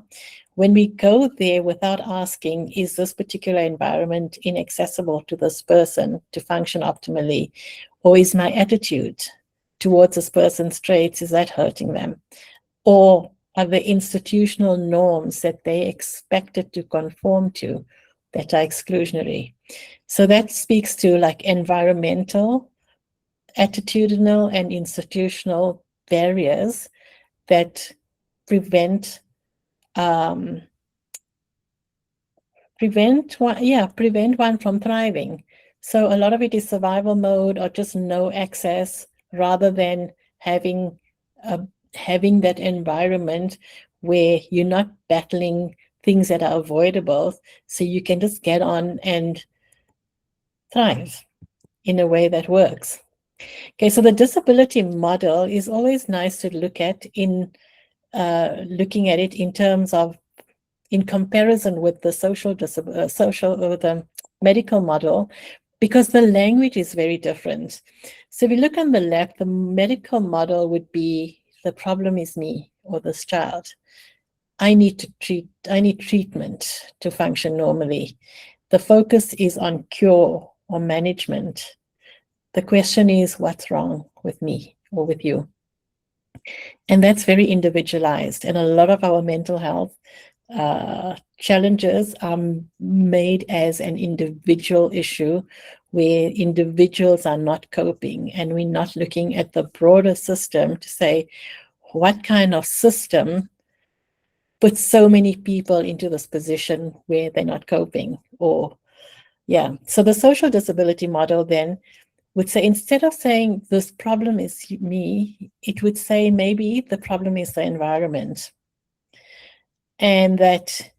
When we go there without asking, is this particular environment inaccessible to this person to function optimally? Or is my attitude towards this person's traits, is that hurting them? Or are the institutional norms that they expected to conform to that are exclusionary? So that speaks to like environmental, attitudinal, and institutional barriers that prevent one from thriving. So a lot of it is survival mode or just no access, rather than having that environment where you're not battling things that are avoidable, so you can just get on and thrive in a way that works. Okay, so the disability model is always nice to look at in looking at it in terms of, in comparison with the the medical model, because the language is very different. So if you look on the left, the medical model would be, the problem is me or this child. I need treatment to function normally. The focus is on cure or management. The question is, what's wrong with me or with you? And that's very individualized. And a lot of our mental health challenges are made as an individual issue, where individuals are not coping, and we're not looking at the broader system to say, what kind of system puts so many people into this position where they're not coping? Or so the social disability model then would say, instead of saying this problem is me, it would say maybe the problem is the environment, and that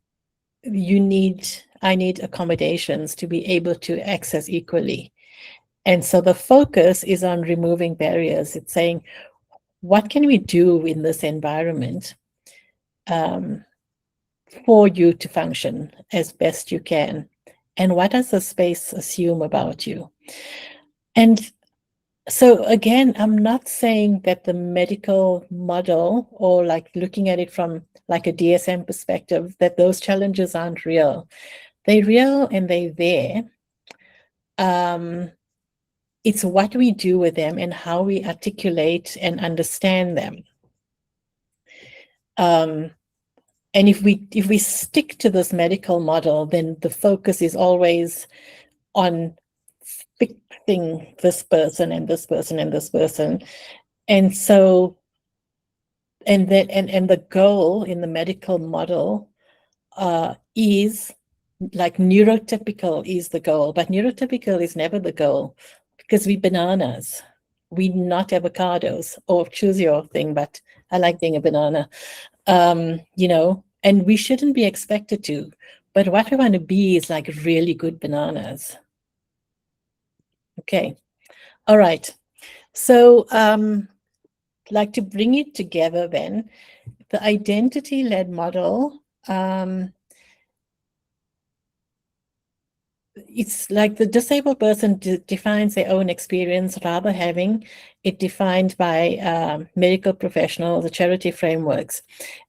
I need accommodations to be able to access equally. And so the focus is on removing barriers. It's saying, what can we do in this environment for you to function as best you can? And what does the space assume about you? And so again, I'm not saying that the medical model, or like looking at it from like a DSM perspective, that those challenges aren't real. They're real and they're there. It's what we do with them and how we articulate and understand them. And if we stick to this medical model, then the focus is always on fixing this person and this person and this person. And so, and the goal in the medical model is like neurotypical is the goal, but neurotypical is never the goal because we bananas. We not avocados, or choose your thing, but I like being a banana. You know, and we shouldn't be expected to. But what we want to be is like really good bananas. Okay. All right. So like to bring it together then, the identity-led model, it's like the disabled person defines their own experience rather having it defined by medical professionals, the charity frameworks.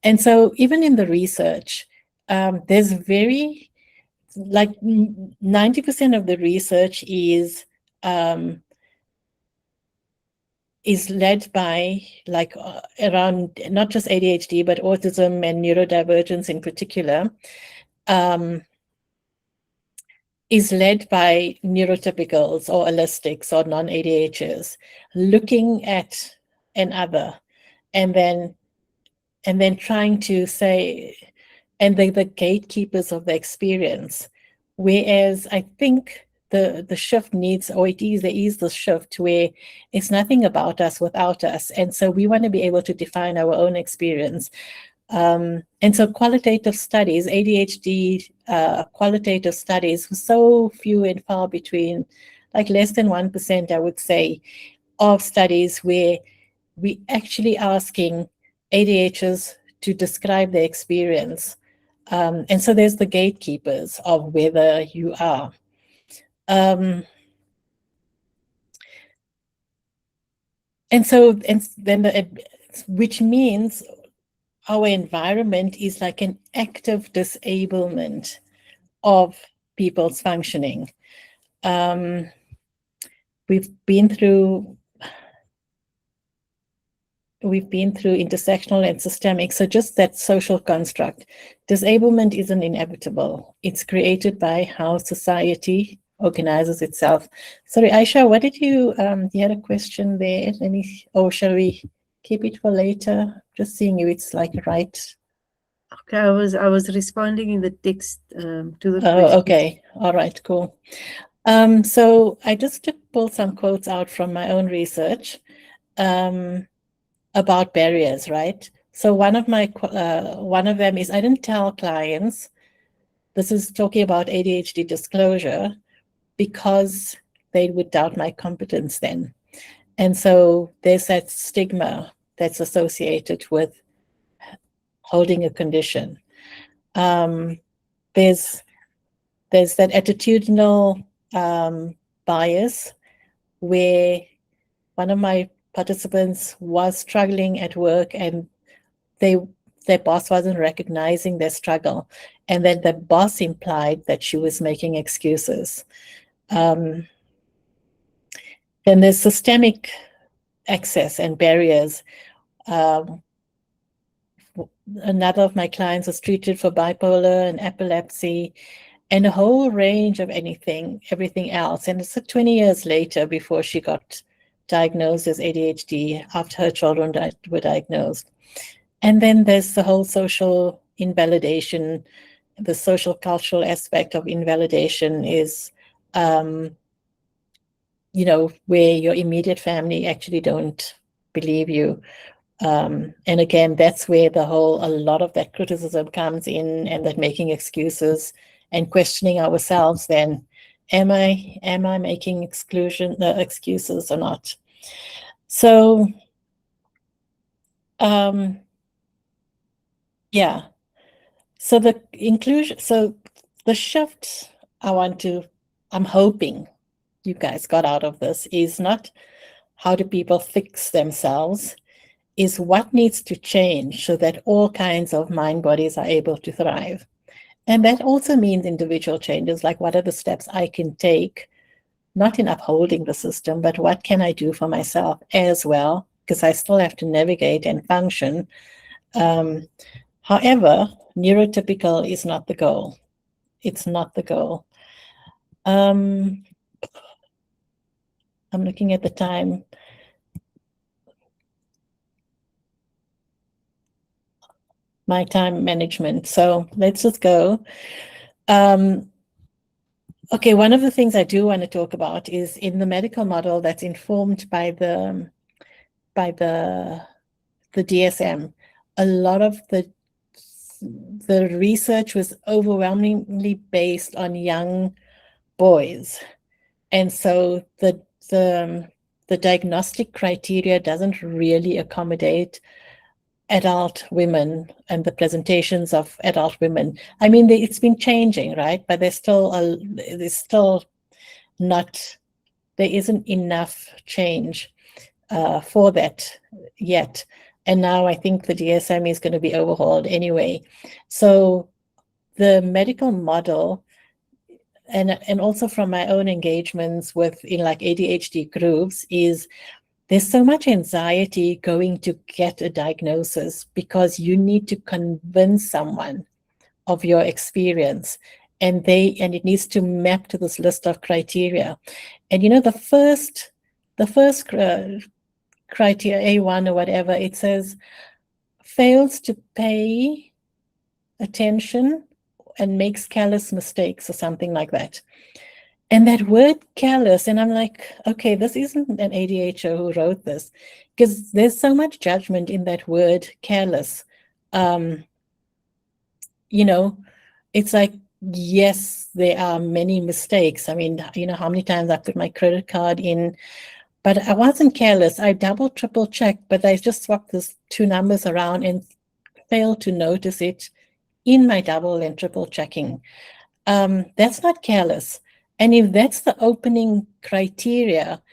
And so even in the research, there's very, like 90% of the research is led by like around not just ADHD, but autism and neurodivergence in particular, is led by neurotypicals or allistics or non-ADHs, looking at an other and then trying to say, and the gatekeepers of the experience. Whereas I think the shift needs, or there is the shift where it's nothing about us without us. And so we want to be able to define our own experience. And so qualitative studies, ADHD qualitative studies, were so few and far between, like less than 1%, I would say, of studies where we actually asking ADHs to describe their experience. And so there's the gatekeepers of whether you are. And then which means our environment is like an active disablement of people's functioning. We've been through intersectional and systemic, so just that social construct. Disablement isn't inevitable. It's created by how society organizes itself. Sorry, Aisha, what did you had a question there? Or shall we keep it for later? Just seeing if it's like right. Okay, I was responding in the text to the question. Oh, okay. All right, cool. So I just pulled some quotes out from my own research about barriers, right? So one of them is, I didn't tell clients, this is talking about ADHD disclosure, because they would doubt my competence then. And so there's that stigma that's associated with holding a condition. There's that attitudinal bias where one of my participants was struggling at work and their boss wasn't recognizing their struggle. And then the boss implied that she was making excuses. Then there's systemic access and barriers. Another of my clients was treated for bipolar and epilepsy and a whole range of everything else. And it's 20 years later before she got diagnosed as ADHD after her children were diagnosed. And then there's the whole social invalidation. The social cultural aspect of invalidation is, where your immediate family actually don't believe you. And again, that's where a lot of that criticism comes in, and that making excuses and questioning ourselves then, am I making excuses or not? So, yeah. So the inclusion, so the shift I'm hoping you guys got out of this is not how do people fix themselves, is what needs to change so that all kinds of mind bodies are able to thrive. And that also means individual changes, like what are the steps I can take, not in upholding the system, but what can I do for myself as well, because I still have to navigate and function. However, neurotypical is not the goal. It's not the goal. I'm looking at the time. My time management. So let's just go. Okay, one of the things I do want to talk about is in the medical model that's informed by the DSM. A lot of the research was overwhelmingly based on young boys, and so the diagnostic criteria doesn't really accommodate adult women and the presentations of adult women. I mean, it's been changing, right? But there's still not, there isn't enough change for that yet. And now I think the DSM is going to be overhauled anyway. So the medical model, and also from my own engagements with in like ADHD groups, is there's so much anxiety going to get a diagnosis because you need to convince someone of your experience, and it needs to map to this list of criteria. And the first criteria, A1 or whatever, it says fails to pay attention and makes careless mistakes or something like that. And that word careless, and I'm like, okay, this isn't an ADHO who wrote this, because there's so much judgment in that word careless. It's like, yes, there are many mistakes. I mean, how many times I put my credit card in, but I wasn't careless. I double, triple checked, but I just swapped these two numbers around and failed to notice it in my double and triple checking. That's not careless. And if that's the opening criteria,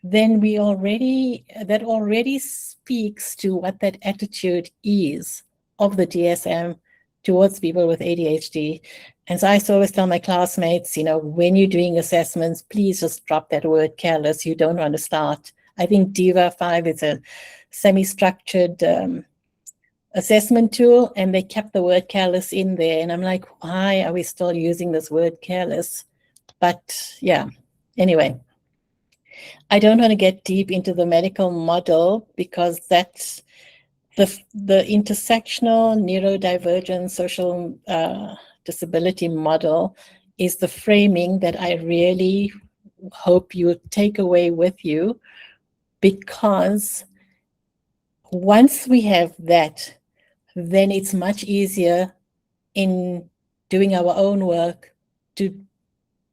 then that already speaks to what that attitude is of the DSM towards people with ADHD. And so I always tell my classmates, when you're doing assessments, please just drop that word careless. You don't want to start. I think DIVA 5 is a semi-structured assessment tool, and they kept the word careless in there. And I'm like, why are we still using this word careless? But yeah, anyway, I don't want to get deep into the medical model because that's the intersectional neurodivergent social disability model is the framing that I really hope you take away with you, because once we have that, then it's much easier in doing our own work to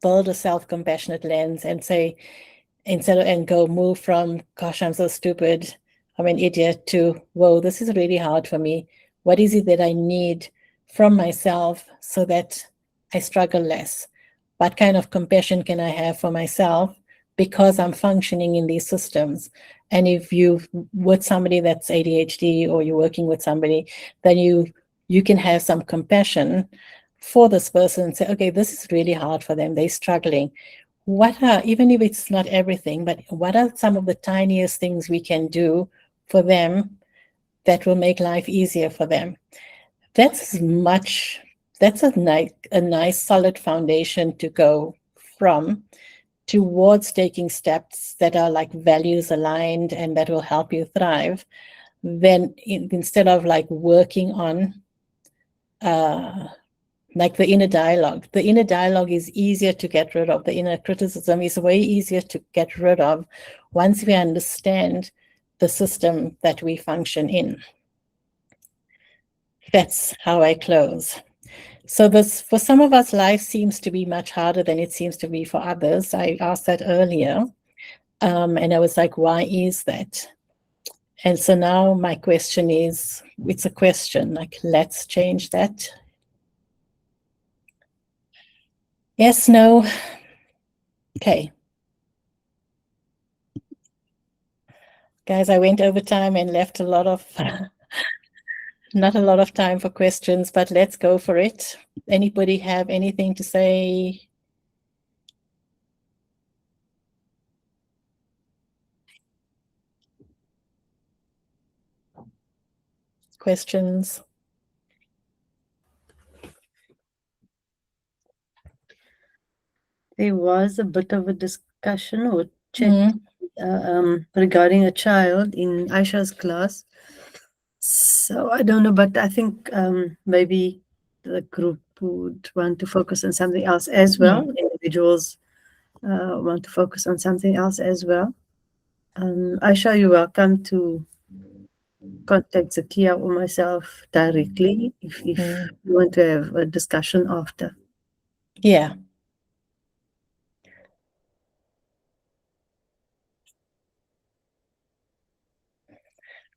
build a self-compassionate lens and say, and go move from, gosh, I'm so stupid, I'm an idiot, to, whoa, this is really hard for me. What is it that I need from myself so that I struggle less? What kind of compassion can I have for myself because I'm functioning in these systems? And if you're with somebody that's ADHD or you're working with somebody, then you can have some compassion for this person and say, okay, this is really hard for them. They're struggling. Even if it's not everything, but what are some of the tiniest things we can do for them that will make life easier for them? That's a nice solid foundation to go from towards taking steps that are like values aligned and that will help you thrive. Then instead of like working on like the inner dialogue is easier to get rid of. The inner criticism is way easier to get rid of once we understand the system that we function in. That's how I close. So for some of us, life seems to be much harder than it seems to be for others. I asked that earlier. And I was like, why is that? And so now my question is, it's a question, like, let's change that. Yes, no. Okay. Guys, I went over time and left not a lot of time for questions, but let's go for it. Anybody have anything to say? Questions? There was a bit of a discussion or chat regarding a child in Aisha's class. So I don't know, but I think maybe the group who would want to focus on something else as well. Individuals want to focus on something else as well. Aisha, you're welcome to contact Zakiyya or myself directly if you want to have a discussion after. Yeah.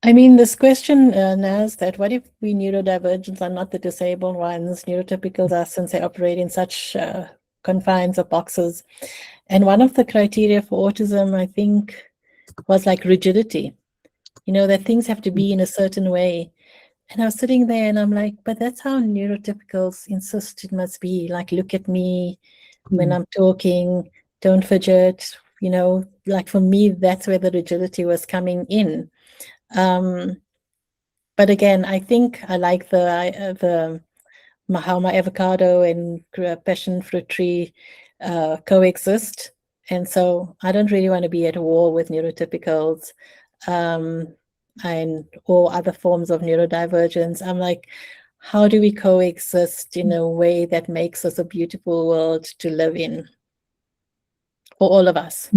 I mean, this question, Naz, that what if we neurodivergents are not the disabled ones, neurotypicals are, since they operate in such confines of boxes. And one of the criteria for autism, I think, was like rigidity, that things have to be in a certain way. And I was sitting there and I'm like, but that's how neurotypicals insist it must be. Like, look at me when I'm talking, don't fidget, like for me, that's where the rigidity was coming in. But again, I think I like how my avocado and passion fruit tree coexist. And so I don't really want to be at war with neurotypicals or other forms of neurodivergence. I'm like, how do we coexist in a way that makes us a beautiful world to live in for all of us?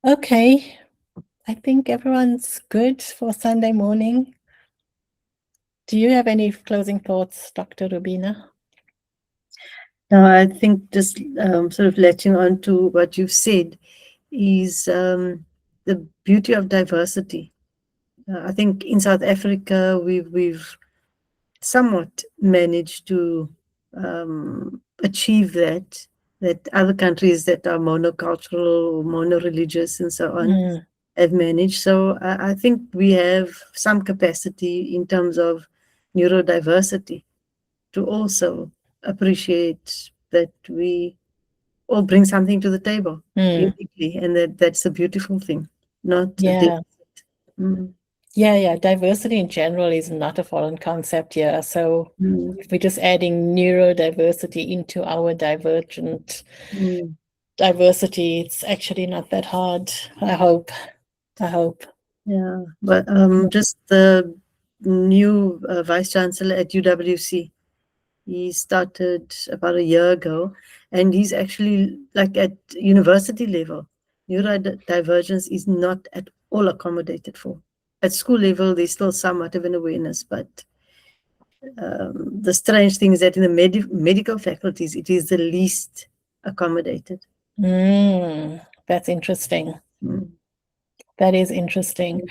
Okay, I think everyone's good for Sunday morning. Do you have any closing thoughts, Dr. Rubina? No, I think just sort of latching on to what you've said is the beauty of diversity. I think in South Africa we've somewhat managed to achieve that other countries that are monocultural or mono-religious and so on have managed. So I think we have some capacity in terms of neurodiversity to also appreciate that we all bring something to the table uniquely, and that's a beautiful thing, not a deficit. Yeah. Diversity in general is not a foreign concept here. So if we're just adding neurodiversity into our divergent diversity, it's actually not that hard. I hope. Yeah, but just the new vice chancellor at UWC, he started about a year ago, and he's actually like at university level, neurodivergence is not at all accommodated for. At school level, there's still somewhat of an awareness, but the strange thing is that in the medical faculties, it is the least accommodated. That's interesting. That is interesting.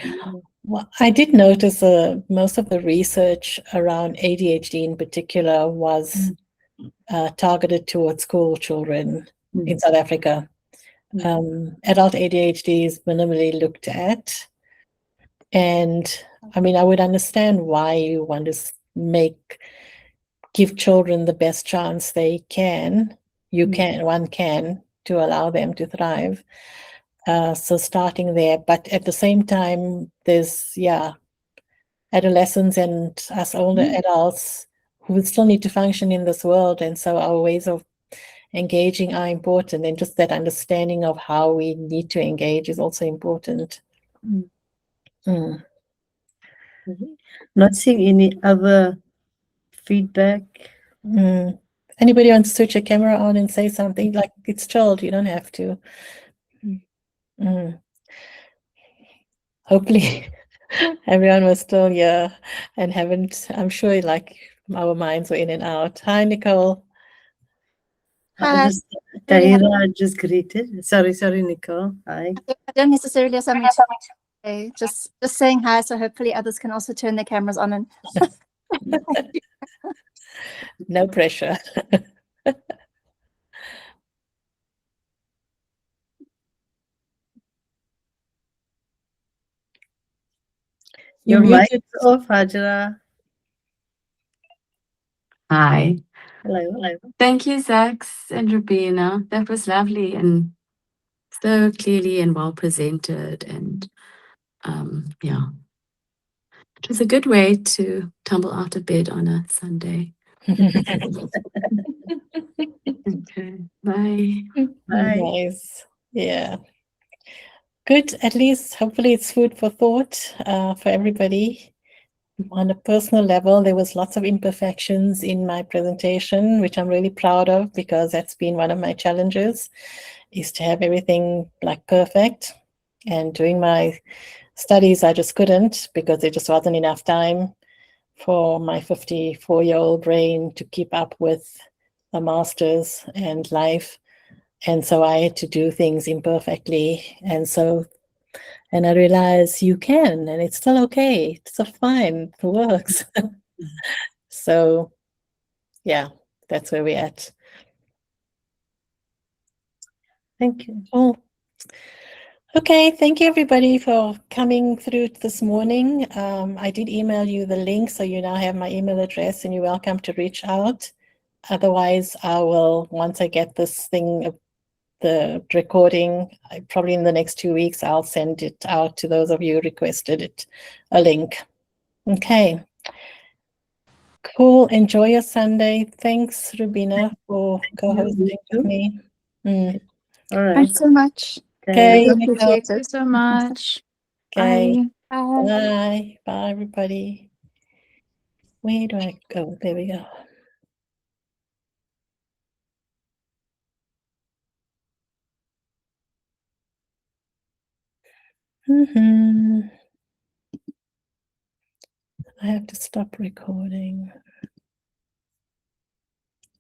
Well, I did notice most of the research around ADHD in particular was targeted towards school children in South Africa. Adult ADHD is minimally looked at. And I mean, I would understand why you want to give children the best chance they can. One can, to allow them to thrive. So starting there, but at the same time, there's, adolescents and us older adults who still need to function in this world. And so our ways of engaging are important, and just that understanding of how we need to engage is also important. Not seeing any other feedback. Anybody wants to switch your camera on and say something? Like, it's chilled, you don't have to. Hopefully everyone was still here and I'm sure like our minds were in and out. Hi, Nicole. Hi. Tahira just greeted. Sorry, Nicole. Hi. I don't necessarily have something to say. Just saying hi, so hopefully others can also turn their cameras on. And no pressure. Your mic is off, Hajra. Hi. Hello. Thank you, Zax and Rubina. That was lovely and so clearly and well presented. And yeah, it was a good way to tumble out of bed on a Sunday. Okay. Bye. Bye. Nice. Yeah. Good. At least, hopefully, it's food for thought for everybody. On a personal level, there was lots of imperfections in my presentation, which I'm really proud of because that's been one of my challenges, is to have everything like perfect. And doing my studies, I just couldn't because there just wasn't enough time for my 54-year-old brain to keep up with a master's and life. And so I had to do things imperfectly. And I realized you can, and it's still okay. It's still fine. It works. So, yeah, that's where we're at. Thank you. Cool. Okay, thank you everybody for coming through this morning. I did email you the link, so you now have my email address and you're welcome to reach out. Otherwise, I will, once I get this thing, the recording, probably in the next 2 weeks, I'll send it out to those of you who requested it, a link. Okay. Cool. Enjoy your Sunday. Thanks, Rubina, for co-hosting with me. All right. Thanks so much. Okay. Really appreciate Thank you it. so much. Okay. Bye. Bye. Bye. Bye, everybody. Where do I go? There we go. I have to stop recording.